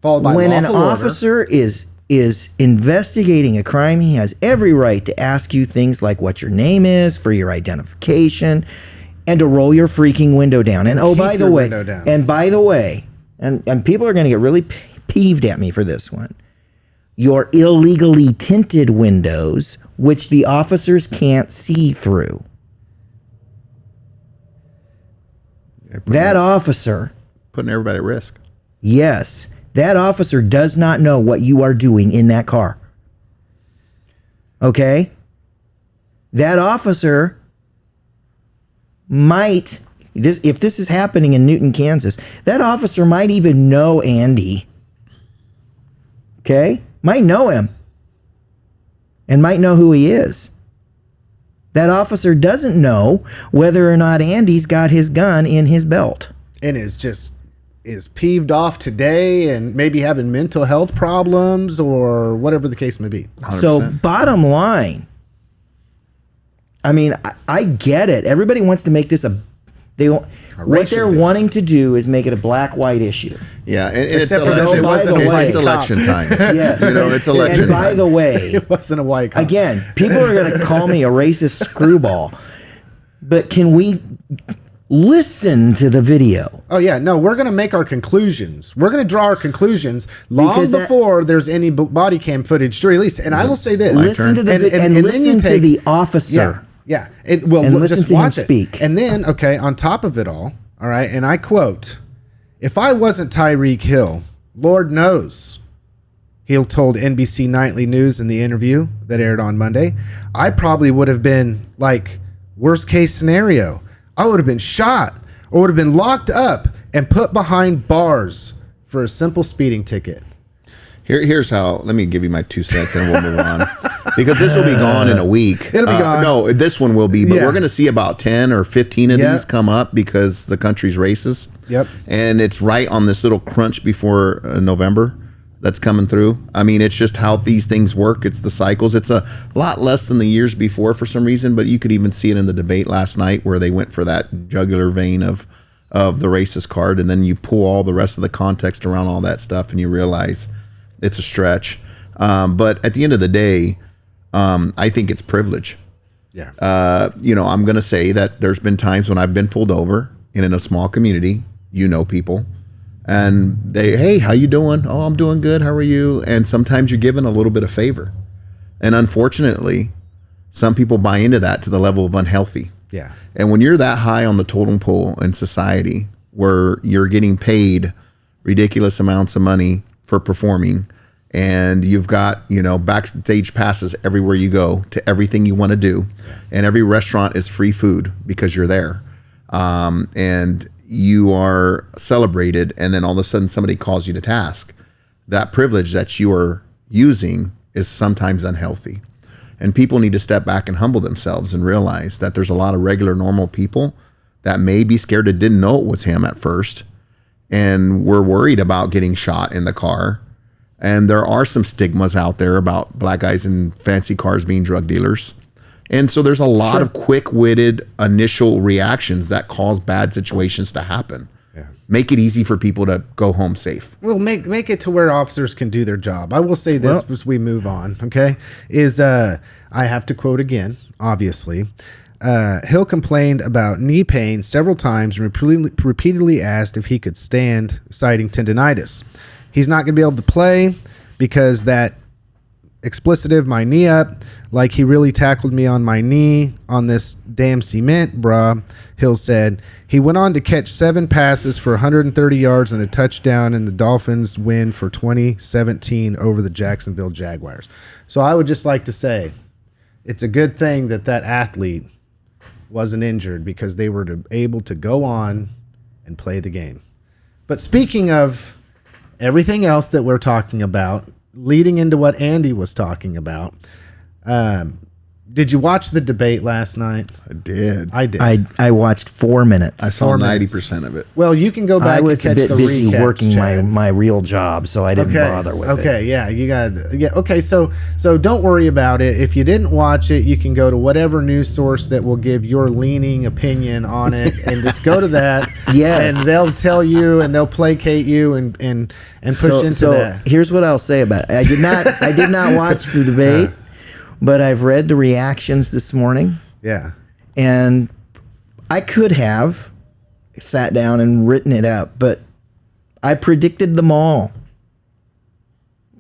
Followed by when lawful an officer order. is investigating a crime, he has every right to ask you things like what your name is for your identification and to roll your freaking window down. And by the way, and people are going to get really peeved at me for this one. Your illegally tinted windows, which the officers can't see through. That officer, putting everybody at risk. Yes, that officer does not know what you are doing in that car. Okay? That officer might, if this is happening in Newton, Kansas, that officer might even know Andy. Okay? Might know him. And might know who he is. That officer doesn't know whether or not Andy's got his gun in his belt. And is peeved off today and maybe having mental health problems or whatever the case may be. 100%. So bottom line, I mean, I get it. Everybody wants to make this what they're wanting to do is make it a black-white issue. Yeah, and it's election time. Yes. It's election and by time. the way, It wasn't a white cop. again, people are going to call me a racist screwball, but can we listen to the video? Oh, yeah. No, we're going to make our conclusions. We're going to draw our conclusions long Because before there's any body cam footage released. And I will say this. Listen to the and listen to the officer. Yeah. And listen just to him watch it. speak. And then, okay, on top of it all right, and I quote, "If I wasn't Tyreek Hill, Lord knows," he told NBC Nightly News in the interview that aired on Monday, "I probably would have been like, worst case scenario, I would have been shot or would have been locked up and put behind bars for a simple speeding ticket. Here's how. Let me give you my 2 cents and we'll move on. Because this will be gone in a week. It'll be gone. No, this one will be. But we're going to see about 10 or 15 of these come up because the country's racist. Yep. And it's right on this little crunch before November that's coming through. I mean, it's just how these things work. It's the cycles. It's a lot less than the years before for some reason. But you could even see it in the debate last night where they went for that jugular vein of the racist card. And then you pull all the rest of the context around all that stuff and you realize it's a stretch. But at the end of the day, I think it's privilege. Yeah. I'm going to say that there's been times when I've been pulled over and in a small community, people, and hey, how you doing? Oh, I'm doing good. How are you? And sometimes you're given a little bit of favor. And unfortunately, some people buy into that to the level of unhealthy. Yeah. And when you're that high on the totem pole in society where you're getting paid ridiculous amounts of money for performing, and you've got, backstage passes everywhere you go to everything you want to do. And every restaurant is free food because you're there. And you are celebrated. And then all of a sudden somebody calls you to task. That privilege that you are using is sometimes unhealthy. And people need to step back and humble themselves and realize that there's a lot of regular, normal people that may be scared that didn't know it was him at first. And were worried about getting shot in the car. And there are some stigmas out there about black guys in fancy cars being drug dealers. And so there's a lot of quick-witted initial reactions that cause bad situations to happen. Yeah. Make it easy for people to go home safe. Well, make it to where officers can do their job. I will say this as we move on, okay, is I have to quote again, obviously. Hill complained about knee pain several times and repeatedly asked if he could stand, citing tendonitis. He's not going to be able to play because that explicitive, my knee up, like he really tackled me on my knee on this damn cement, bruh, Hill said. He went on to catch 7 passes for 130 yards and a touchdown in the Dolphins' win for 2017 over the Jacksonville Jaguars. So I would just like to say it's a good thing that athlete wasn't injured because they were able to go on and play the game. But speaking of everything else that we're talking about, leading into what Andy was talking about, did you watch the debate last night? I did. I did. I watched 4 minutes. I saw 90% of it. Well, you can go back and catch the recaps. I was a bit busy working Chad. my real job, so I didn't bother with it. Okay, yeah, you got. Yeah, okay, so don't worry about it. If you didn't watch it, you can go to whatever news source that will give your leaning opinion on it, and just go to that. Yes, and they'll tell you, and they'll placate you, and push into that. Here's what I'll say about it. I did not watch the debate. But I've read the reactions this morning. Yeah. And I could have sat down and written it up, but I predicted them all.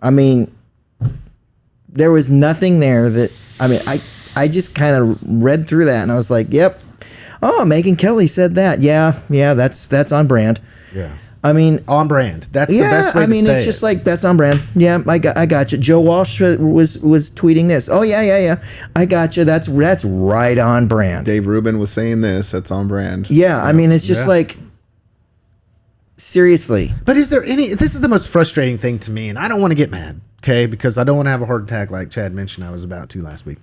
I mean, there was nothing there that, I just kind of read through that and I was like, yep. Oh, Megyn Kelly said that. Yeah, that's on brand. Yeah. I mean, on brand. That's the best way to say it. It's just like, that's on brand. Yeah, I got you. Joe Walsh was tweeting this. Oh, yeah. I got you. That's right on brand. Dave Rubin was saying this. That's on brand. Yeah, I mean, it's just like, seriously. But is there any, this is the most frustrating thing to me, and I don't want to get mad, okay, because I don't want to have a heart attack like Chad mentioned I was about to last week.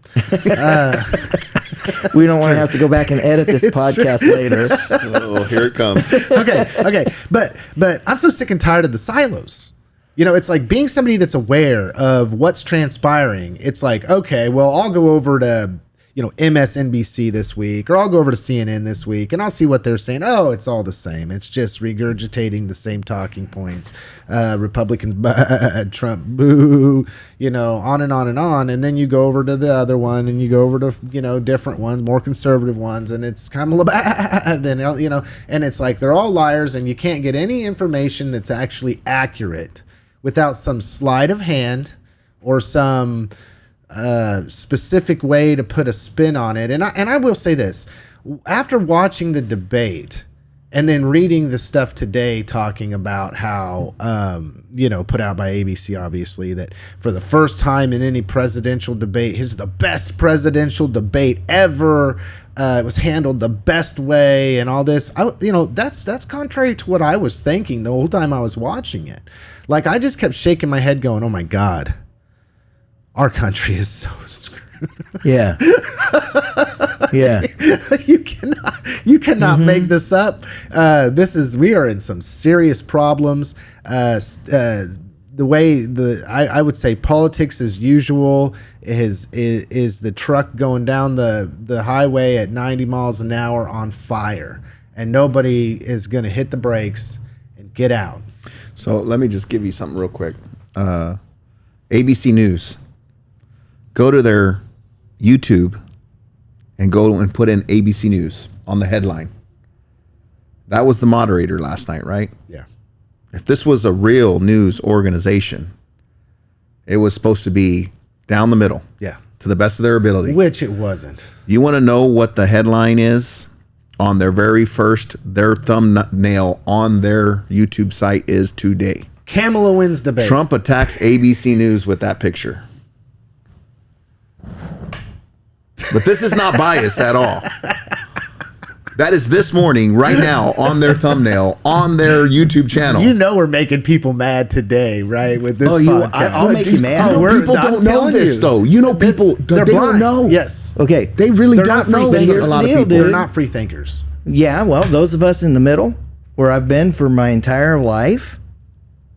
We don't want to have to go back and edit this podcast later. Oh, here it comes. Okay. But I'm so sick and tired of the silos. It's like being somebody that's aware of what's transpiring. It's like, okay, well, I'll go over to, MSNBC this week, or I'll go over to CNN this week, and I'll see what they're saying. Oh, it's all the same. It's just regurgitating the same talking points. Republicans, bad, Trump, boo, on and on and on. And then you go over to the other one, and you go over to, different ones, more conservative ones, and it's kind of bad, and, and it's like they're all liars, and you can't get any information that's actually accurate without some sleight of hand or some specific way to put a spin on it. And I will say this, after watching the debate, And then reading the stuff today talking about how, put out by ABC, obviously, that for the first time in any presidential debate, his the best presidential debate ever. It was handled the best way and all this. That's contrary to what I was thinking the whole time I was watching it. Like, I just kept shaking my head going, oh, my God, our country is so screwed. Yeah. Yeah. You cannot make this up. We are in some serious problems. I would say politics as usual is the truck going down the highway at 90 miles an hour on fire, and nobody is going to hit the brakes and get out. So let me just give you something real quick. ABC News. Go to their YouTube and go and put in ABC News on the headline. That was the moderator last night, right? Yeah. If this was a real news organization, it was supposed to be down the middle. Yeah. To the best of their ability. Which it wasn't. You want to know what the headline is on their their thumbnail on their YouTube site is today? Kamala wins debate. Trump attacks ABC News with that picture. But this is not bias at all. That is this morning, right now, on their thumbnail, on their YouTube channel. You know we're making people mad today, right? With this podcast. I'll make you mad. People don't know this, though. You know, people, they don't know. Yes. Okay. They really They're don't not free know. thinkers. A lot of Deal, people. dude. They're not free thinkers. Yeah, well, those of us in the middle, where I've been for my entire life,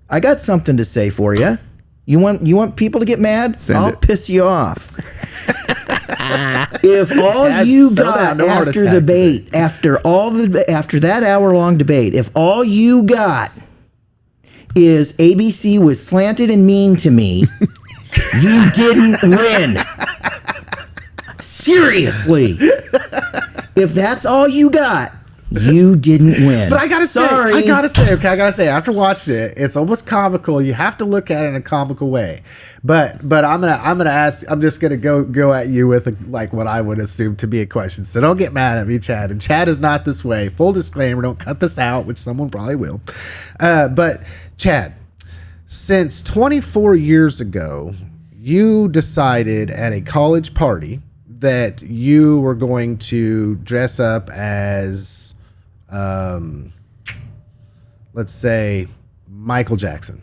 I got something to say for you. You want people to get mad? Send I'll it. piss you off. If all Chad, you settle got down, no heart after attack debate, after that hour-long debate, if all you got is ABC was slanted and mean to me, you didn't win. Seriously. If that's all you got, you didn't win. But I gotta say, after watching it, it's almost comical. You have to look at it in a comical way. But I'm just gonna go at you with like what I would assume to be a question. So don't get mad at me, Chad. And Chad is not this way. Full disclaimer: don't cut this out, which someone probably will. But Chad, since 24 years ago, you decided at a college party that you were going to dress up as, let's say, Michael Jackson,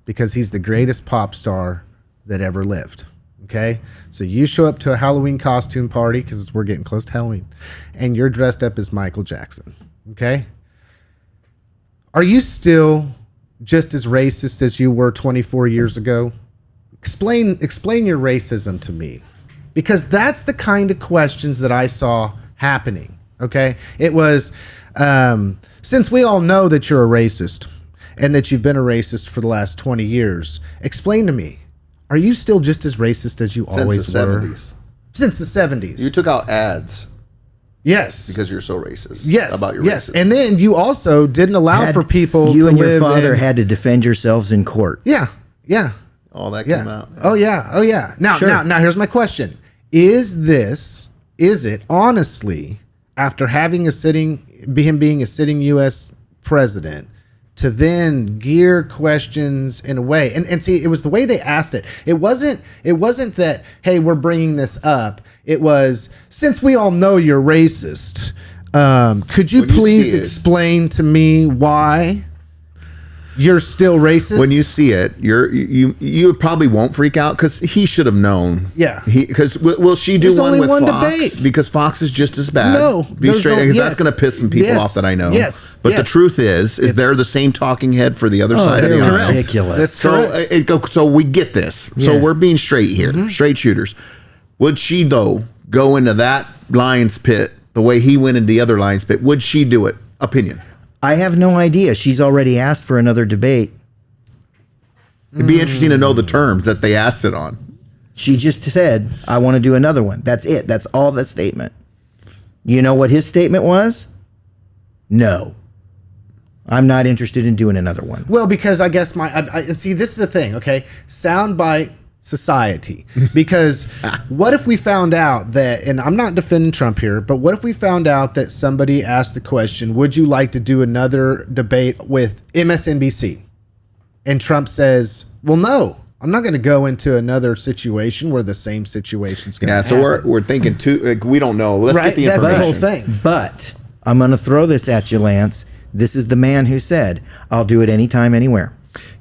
because he's the greatest pop star that ever lived. Okay? So you show up to a Halloween costume party, because we're getting close to Halloween, and you're dressed up as Michael Jackson. Okay? Are you still just as racist as you were 24 years ago? Explain your racism to me, because that's the kind of questions that I saw happening. Okay? It was, since we all know that you're a racist and that you've been a racist for the last 20 years, explain to me, are you still just as racist as you always Since the were? 70s. Since the 70s. You took out ads Yes. because you're so racist. Yes. About your yes. racism. And then you also didn't allow for people you to and your live father in, had to defend yourselves in court. Yeah. Yeah. All that Yeah. came out. Oh yeah. Oh yeah. Now, Sure. now here's my question. Is it honestly, after having him being a sitting US president, to then gear questions in a way, and see, it was the way they asked it. It wasn't that, hey, we're bringing this up. It was, since we all know you're racist, could you When you please see it- explain to me why you're still racist? When you see it, you probably won't freak out because he should have known. Yeah. Because will she do There's one only with one Fox? debate. Because Fox is just as bad. No, Be there's straight, no- because yes. that's going to piss some people Yes. off that I know. Yes. But the Yes. truth is they're the same talking head for the other side of they're the aisle. ridiculous. That's So correct. so we get this. So Yeah. we're being straight here, straight shooters. Would she though go into that lion's pit the way he went into the other lion's pit? Would she do it? Opinion. I have no idea. She's already asked for another debate. It'd be interesting to know the terms that they asked it on. She just said, I want to do another one. That's it. That's all the statement. You know what his statement was? No. I'm not interested in doing another one. Well, because I guess see, this is the thing, okay? Soundbite society. Because what if we found out that, and I'm not defending Trump here, but what if we found out that somebody asked the question, would you like to do another debate with MSNBC? And Trump says, well, no, I'm not going to go into another situation where the same situation's going to happen. So we're thinking too, like, we don't know. Let's get the That's information. the whole thing. But I'm going to throw this at you, Lance. This is the man who said, I'll do it anytime, anywhere.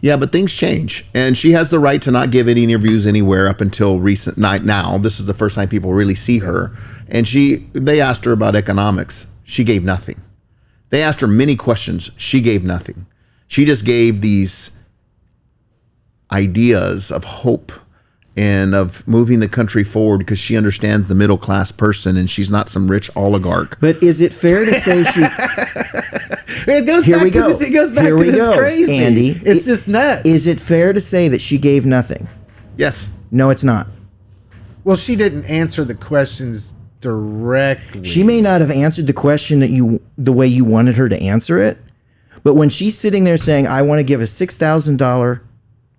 Yeah, but things change, and she has the right to not give any interviews anywhere up until recent night. Now, this is the first time people really see her, and they asked her about economics. She gave nothing. They asked her many questions. She gave nothing. She just gave these ideas of hope and of moving the country forward because she understands the middle class person and she's not some rich oligarch. But is it fair to say she? It goes Here back we to go. this. It goes back Here to we this go, crazy. Andy. It's just nuts. Is it fair to say that she gave nothing? Yes. No, it's not. Well, she didn't answer the questions directly. She may not have answered the question the way you wanted her to answer it, but when she's sitting there saying, "I want to give a $6,000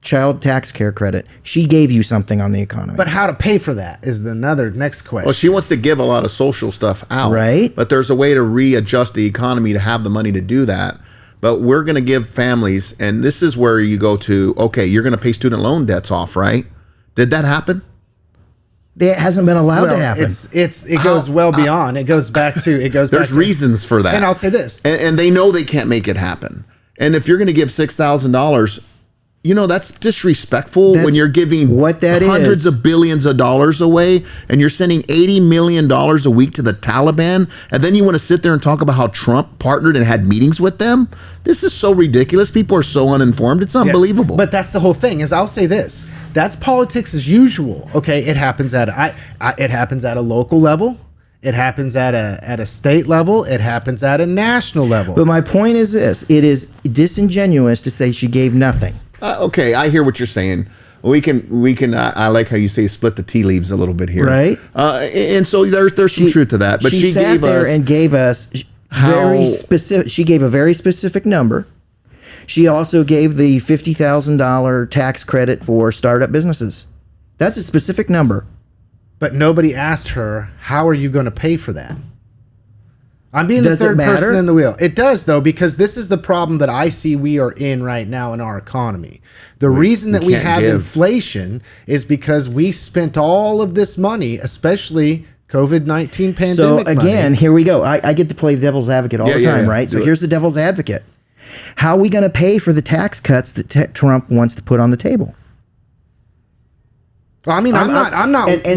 child tax care credit," she gave you something on the economy. But how to pay for that is another next question. Well, she wants to give a lot of social stuff out. Right. But there's a way to readjust the economy to have the money to do that. But we're going to give families, and this is where you go to, okay, you're going to pay student loan debts off, right? Did that happen? It hasn't been allowed to happen. It goes well beyond. It goes back to There's reasons for that. And I'll say this. And they know they can't make it happen. And if you're going to give $6,000, that's disrespectful when you're giving hundreds of billions of dollars away and you're sending $80 million a week to the Taliban. And then you want to sit there and talk about how Trump partnered and had meetings with them. This is so ridiculous. People are so uninformed. It's unbelievable. Yes, but that's the whole thing is I'll say this. That's politics as usual. Okay. It happens at a local level. It happens at a state level. It happens at a national level. But my point is this: it is disingenuous to say she gave nothing. Okay, I hear what you're saying. We can. I like how you say split the tea leaves a little bit here, right? And so there's some truth to that. But she sat gave there us and gave us very specific. She gave a very specific number. She also gave the $50,000 tax credit for startup businesses. That's a specific number. But nobody asked her, how are you going to pay for that? I'm being the third person in the wheel. It does, though, because this is the problem that I see we are in right now in our economy. The reason that we have inflation is because we spent all of this money, especially COVID-19 pandemic So again, money. here we go. I get to play devil's advocate all the time, right? So here's the devil's advocate. How are we going to pay for the tax cuts that Trump wants to put on the table? Well, I mean, I'm not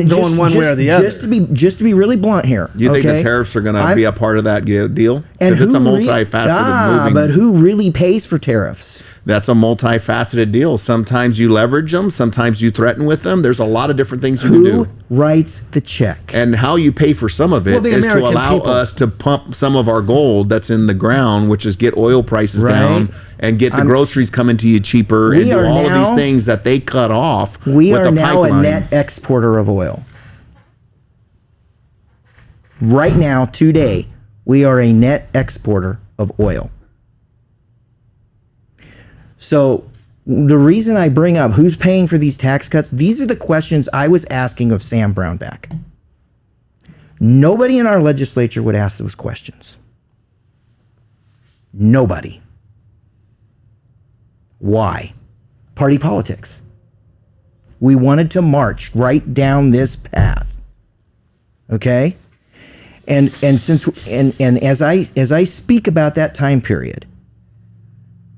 going one way or the other. Just to be really blunt here. You think the tariffs are going to be a part of that deal? Because it's a multifaceted moving. But who really pays for tariffs? That's a multifaceted deal. Sometimes you leverage them. Sometimes you threaten with them. There's a lot of different things you can do. Who writes the check? And how you pay for some of it is to allow us to pump some of our gold that's in the ground, which is get oil prices down and get the groceries coming to you cheaper and do all of these things that they cut off. We are now a net exporter of oil. Right now, today, we are a net exporter of oil. So the reason I bring up who's paying for these tax cuts, these are the questions I was asking of Sam Brownback. Nobody in our legislature would ask those questions. Nobody. Why? Party politics. We wanted to march right down this path. Okay? And as I speak about that time period,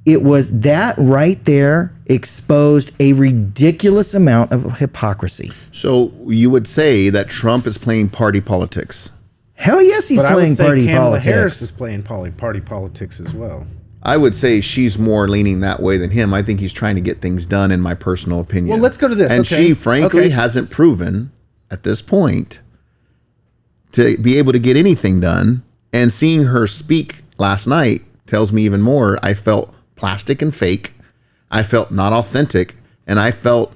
it was that right there exposed a ridiculous amount of hypocrisy. So you would say that Trump is playing party politics? Hell yes, he's playing party Kamala politics. Harris is playing party politics as well. I would say she's more leaning that way than him. I think he's trying to get things done, in my personal opinion. Well, let's go to this. And she, frankly, hasn't proven at this point to be able to get anything done. And seeing her speak last night tells me even more. I felt plastic and fake. I felt not authentic, and I felt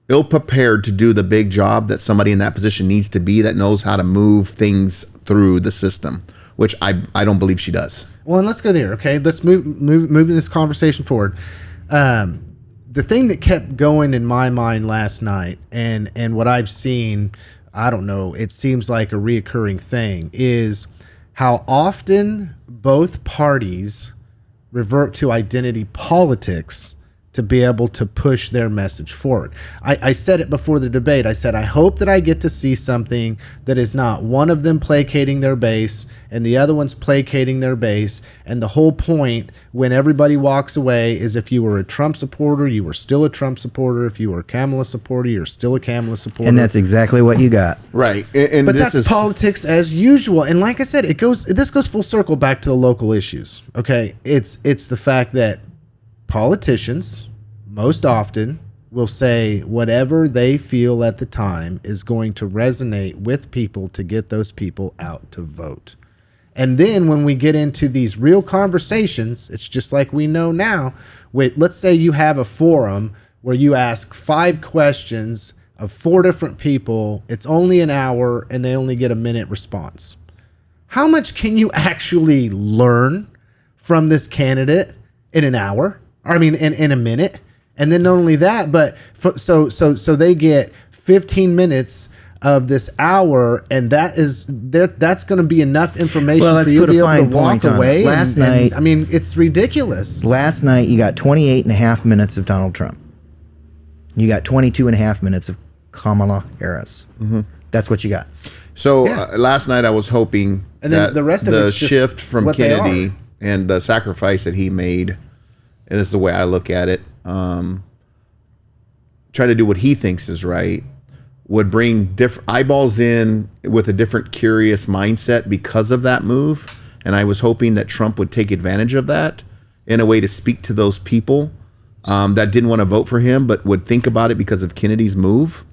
ill-prepared to do the big job that somebody in that position needs to be, that knows how to move things through the system, which I don't believe she does. Well, and let's go there. Okay, let's move this conversation forward. the thing that kept going in my mind last night, and what I've seen, I don't know, it seems like a reoccurring thing, is how often both parties revert to identity politics to be able to push their message forward. I said it before the debate. I said, I hope that I get to see something that is not one of them placating their base and the other one's placating their base. And the whole point when everybody walks away is if you were a Trump supporter, you were still a Trump supporter. If you were a Kamala supporter, you're still a Kamala supporter. And that's exactly what you got. Right. And but this that's is politics as usual. And like I said, this goes full circle back to the local issues. Okay. It's the fact that politicians most often will say whatever they feel at the time is going to resonate with people to get those people out to vote. And then when we get into these real conversations, it's just like we know now. Let's say you have a forum where you ask 5 questions of 4 different people. It's only an hour and they only get a minute response. How much can you actually learn from this candidate in an hour? I mean, in a minute. And then not only that, but so they get 15 minutes of this hour, and that's going to be enough information for you to be able to walk away. Last night, I mean, it's ridiculous. Last night, you got 28 and a half minutes of Donald Trump. You got 22 and a half minutes of Kamala Harris. Mm-hmm. That's what you got. So last night I was hoping and then that the rest of the it's just shift from what they Kennedy are. and the sacrifice that he made, and this is the way I look at it, try to do what he thinks is right, would bring different eyeballs in with a different curious mindset because of that move. And I was hoping that Trump would take advantage of that in a way to speak to those people that didn't want to vote for him, but would think about it because of Kennedy's move.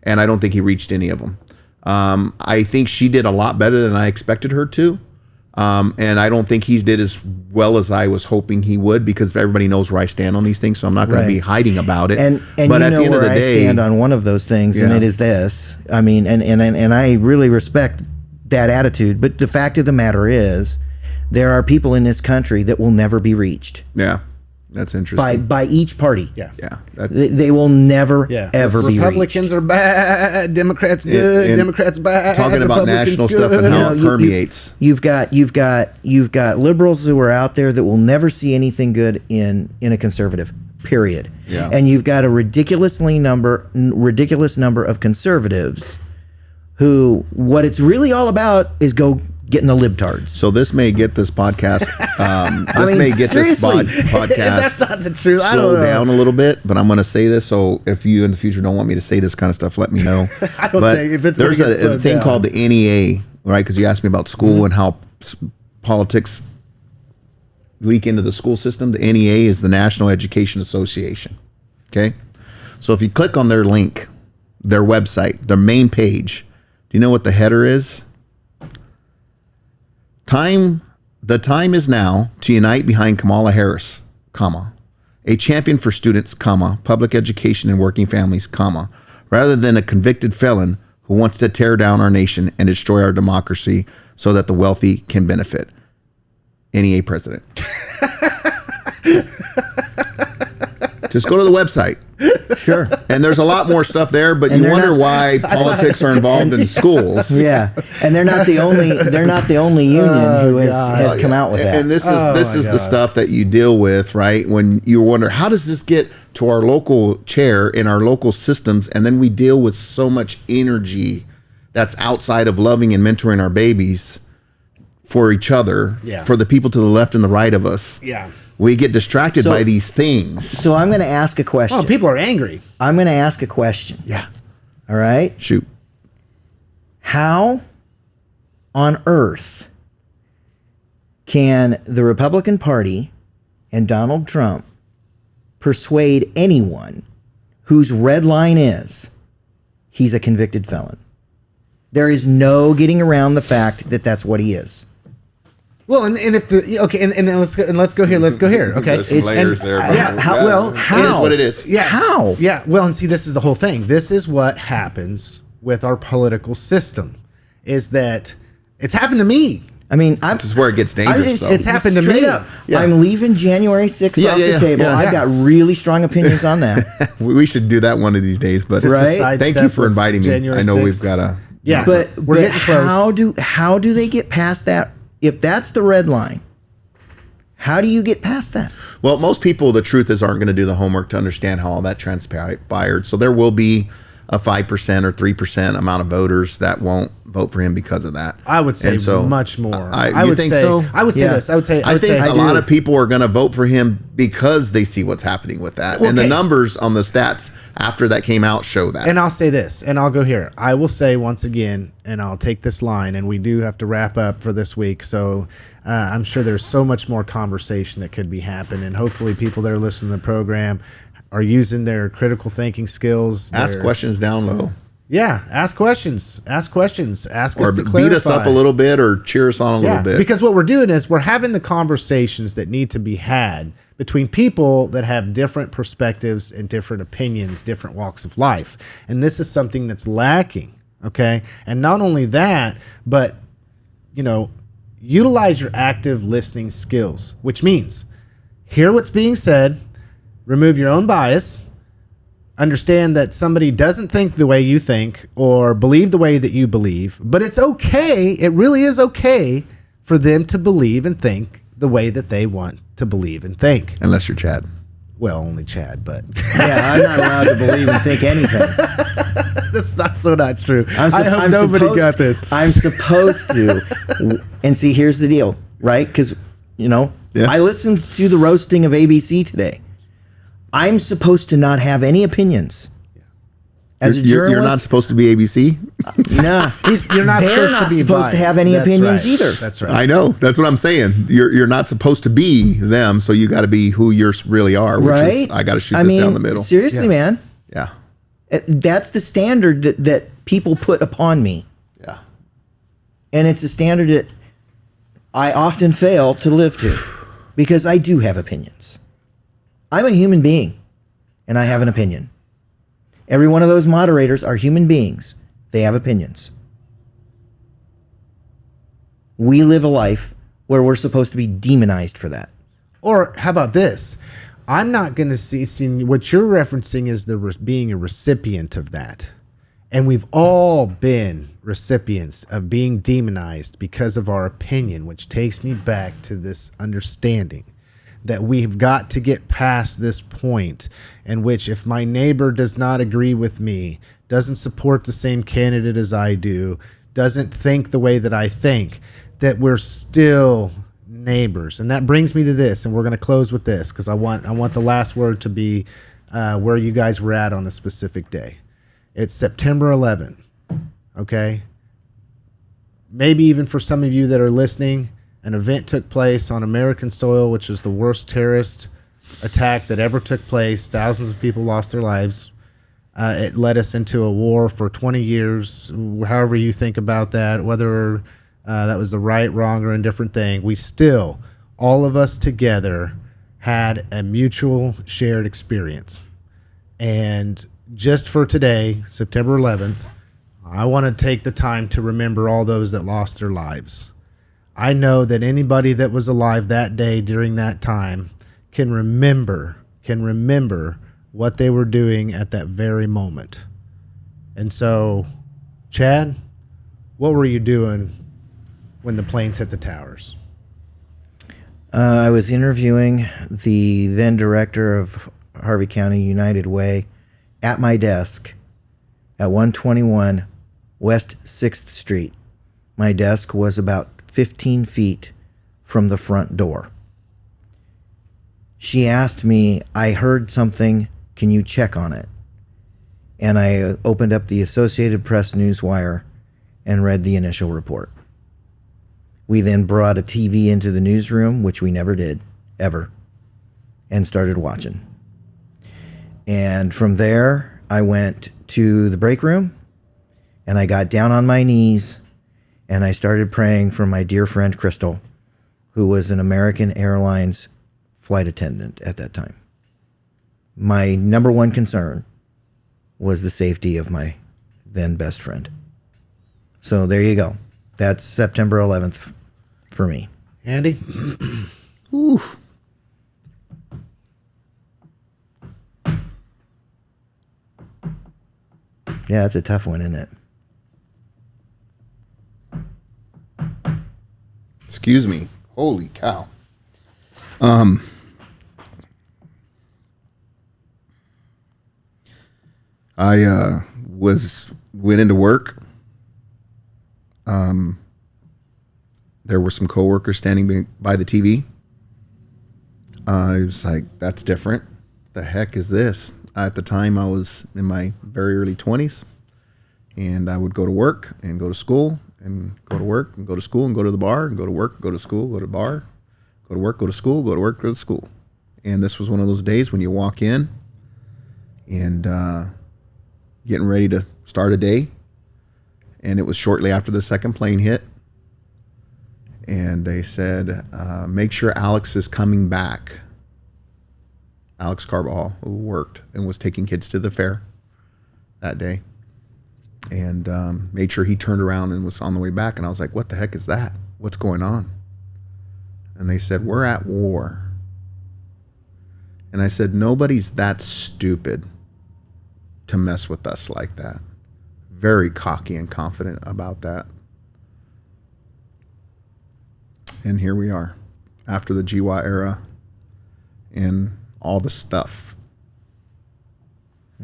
And I don't think he reached any of them. I think she did a lot better than I expected her to. And I don't think he did as well as I was hoping he would, because everybody knows where I stand on these things. So I'm not going to be hiding about it. And but you at know the end where of the I day, stand on one of those things, and Yeah. it is this. I mean, and I really respect that attitude. But the fact of the matter is, there are people in this country that will never be reached yeah, that's interesting. by each party. Yeah. Yeah, that, They will never ever be reached. Republicans are bad, Democrats good, and Democrats bad. talking about Republicans national stuff and good. how it permeates. You've got liberals who are out there that will never see anything good in a conservative. Period. Yeah. And you've got a ridiculous number of conservatives who what it's really all about is go getting the libtards. So this may get this podcast. Seriously. Podcast. That's not the truth. I Slow don't know. down a little bit, but I'm going to say this. So if you in the future don't want me to say this kind of stuff, let me know. I don't but think if it's there's gonna get a slowed thing down. called the NEA, right? Because you asked me about school and how politics leak into the school system. The NEA is the National Education Association. Okay, so if you click on their link, their website, their main page, do you know what the header is? The time is now to unite behind Kamala Harris, comma, a champion for students, comma, public education and working families, comma, rather than a convicted felon who wants to tear down our nation and destroy our democracy so that the wealthy can benefit. NEA president. Just go to the website. Sure. And there's a lot more stuff there, but you they're wonder not- why politics are involved in schools. Yeah. And they're not the only union who has come out with that. And this is the stuff that you deal with, right? When you wonder, how does this get to our local chair in our local systems? And then we deal with so much energy that's outside of loving and mentoring our babies for each other, for the people to the left and the right of us. Yeah. We get distracted by these things. So I'm going to ask a question. Oh, people are angry. I'm going to ask a question. Yeah. All right. Shoot. How on earth can the Republican Party and Donald Trump persuade anyone whose red line is he's a convicted felon? There is no getting around the fact that that's what he is. Well, and if let's go here. Okay, There's some layers there. Bro. How? It is what it is. Yeah. How? Yeah. Well, and see, this is the whole thing. This is what happens with our political system, is that it's happened to me. I mean, This is where it gets dangerous, though. it's happened to straight me. up. Yeah. I'm leaving January 6th off the table. I've got really strong opinions on that. We should do that one of these days. But Just a Right? side thank you step, for it's inviting me. January I know 6th. we've got to. Yeah, But we're getting close. how do they get past that? If that's the red line, how do you get past that? Well, most people, the truth is, aren't going to do the homework to understand how all that transpired. So there will be a 5% or 3% amount of voters that won't vote for him because of that. I would say And so, much more. I would would think say, so. I would say Yeah. this. I would say. I think a I lot do. of people are going to vote for him because they see what's happening with that. And the Okay. numbers on the stats after that came out show that. And I'll say this, and I'll go here. I will say once again, and I'll take this line, and we do have to wrap up for this week. So I'm sure there's so much more conversation that could be happening, and hopefully people that are listening to the program are using their critical thinking skills. Ask their- questions down low. Yeah, ask questions. Ask questions. Ask Or us to beat us up clarify. a little bit or cheer us on a little bit. Because what we're doing is we're having the conversations that need to be had between people that have different perspectives and different opinions, different walks of life. And this is something that's lacking, okay? And not only that, but, utilize your active listening skills, which means hear what's being said, remove your own bias, understand that somebody doesn't think the way you think or believe the way that you believe, but it's okay. It really is okay for them to believe and think the way that they want to believe and think. Unless you're Chad. Well, only Chad, but Yeah, I'm not allowed to believe and think anything. that's not true. I hope I'm nobody supposed- got this. I'm supposed to. And see, here's the deal, right? Because, Yeah. I listened to the roasting of ABC today. I'm supposed to not have any opinions. As a journalist, You're not supposed to be ABC. nah. You're not They're supposed not to be supposed biased. to have any That's opinions right. either. That's right. I know. That's what I'm saying. You're not supposed to be them, so you got to be who you really are. Which Right? is, I got to shoot this down the middle. Seriously, man. Yeah. That's the standard that people put upon me. Yeah. And it's a standard that I often fail to live to because I do have opinions. I'm a human being and I have an opinion. Every one of those moderators are human beings. They have opinions. We live a life where we're supposed to be demonized for that. Or how about this? I'm not going to see what you're referencing is being a recipient of that. And we've all been recipients of being demonized because of our opinion, which takes me back to this understanding that we've got to get past this point in which if my neighbor does not agree with me, doesn't support the same candidate as I do, doesn't think the way that I think, that we're still neighbors. And that brings me to this, and we're going to close with this because I want the last word to be where you guys were at on a specific day. It's September 11th, okay? Maybe even for some of you that are listening, an event took place on American soil, which is the worst terrorist attack that ever took place. Thousands of people lost their lives. It led us into a war for 20 years, however you think about that, whether that was the right, wrong, or indifferent thing. We still, all of us together, had a mutual shared experience. And just for today, September 11th, I want to take the time to remember all those that lost their lives. I know that anybody that was alive that day during that time can remember what they were doing at that very moment. And so, Chad, what were you doing when the planes hit the towers? I was interviewing the then director of Harvey County United Way at my desk at 121 West 6th Street. My desk was about 15 feet from the front door. She asked me, I heard something, can you check on it? And I opened up the Associated Press Newswire and read the initial report. We then brought a TV into the newsroom, which we never did, ever, and started watching. And from there, I went to the break room, and I got down on my knees, and I started praying for my dear friend Crystal, who was an American Airlines flight attendant at that time. My number one concern was the safety of my then best friend. So there you go. That's September 11th for me. Andy? Ooh. Yeah, it's a tough one, isn't it? Excuse me. Holy cow. I went into work. There were some coworkers standing by the TV. I was like, that's different. The heck is this? At the time, I was in my very early 20s, and I would go to work and go to school and go to work and go to school and go to the bar and go to work, go to school, go to the bar, go to work, go to school, go to work, go to school. And this was one of those days when you walk in and getting ready to start a day, and it was shortly after the second plane hit. And they said, make sure Alex is coming back. Alex Carball, who worked and was taking kids to the fair that day. And made sure he turned around and was on the way back. And I was like, what the heck is that? What's going on? And they said, we're at war. And I said, nobody's that stupid to mess with us like that. Very cocky and confident about that. And here we are, after the GWA era and all the stuff.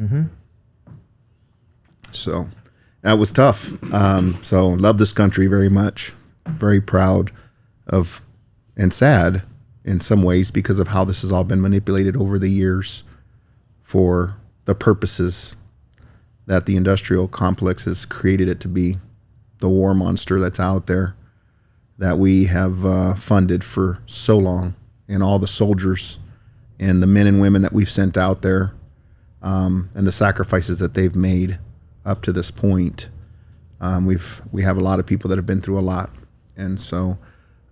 Mm-hmm. So that was tough. So love this country very much. Very proud of, and sad in some ways because of how this has all been manipulated over the years for the purposes that the industrial complex has created it to be, the war monster that's out there that we have funded for so long, and all the soldiers and the men and women that we've sent out there, and the sacrifices that they've made up to this point. We have a lot of people that have been through a lot, and so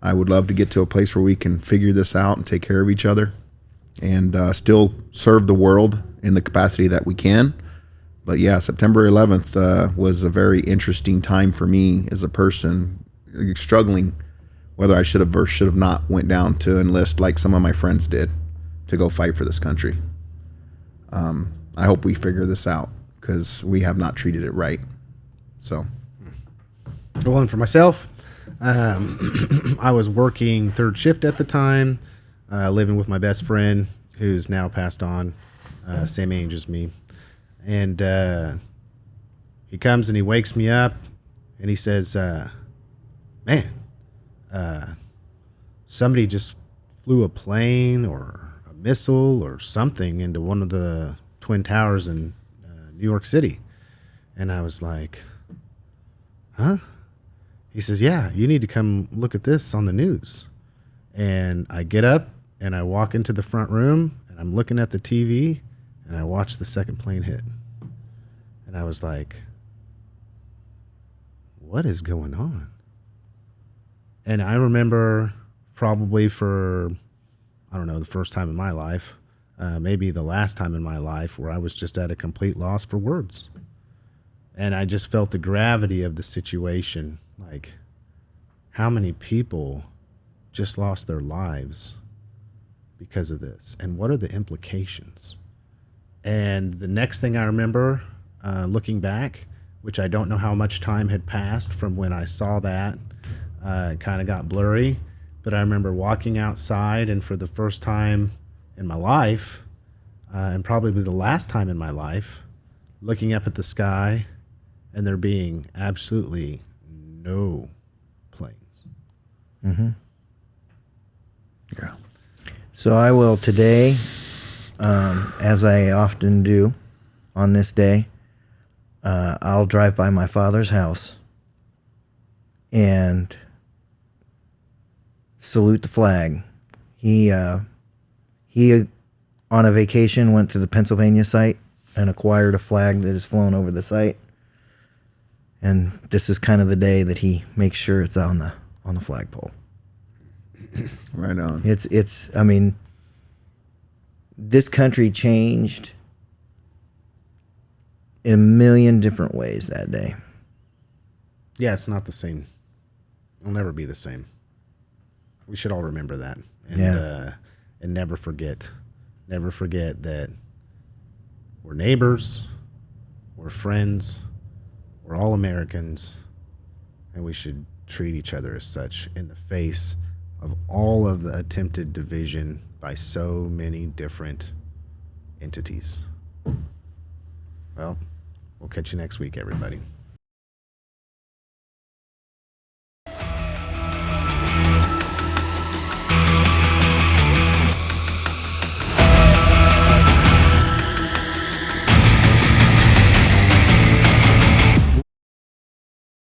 I would love to get to a place where we can figure this out and take care of each other, and still serve the world in the capacity that we can. But yeah, September 11th was a very interesting time for me as a person, struggling whether I should have or should have not went down to enlist like some of my friends did to go fight for this country. I hope we figure this out because we have not treated it right. So, Well, and for myself, I was working third shift at the time, living with my best friend who's now passed on, same age as me. And he comes and he wakes me up and he says, man, somebody just flew a plane or a missile or something into one of the Twin Towers in New York City. And I was like, huh? He says, yeah, you need to come look at this on the news. And I get up and I walk into the front room and I'm looking at the TV and I watch the second plane hit. And I was like, what is going on? And I remember probably for, I don't know, the first time in my life, maybe the last time in my life, where I was just at a complete loss for words. And I just felt the gravity of the situation. Like, how many people just lost their lives because of this? And what are the implications? And the next thing I remember, looking back, which I don't know how much time had passed from when I saw that, it kind of got blurry, but I remember walking outside and for the first time in my life, and probably the last time in my life, looking up at the sky and there being absolutely no planes. Mm-hmm. yeah. So I will today, as I often do on this day, I'll drive by my father's house and salute the flag. He on a vacation went to the Pennsylvania site and acquired a flag that is flown over the site. And this is kind of the day that he makes sure it's on the flagpole. Right on. It's I mean, this country changed in a million different ways that day. Yeah, it's not the same. It'll never be the same. We should all remember that, and never forget that we're neighbors, we're friends, we're all Americans, and we should treat each other as such in the face of all of the attempted division by so many different entities. Well, we'll catch you next week, everybody.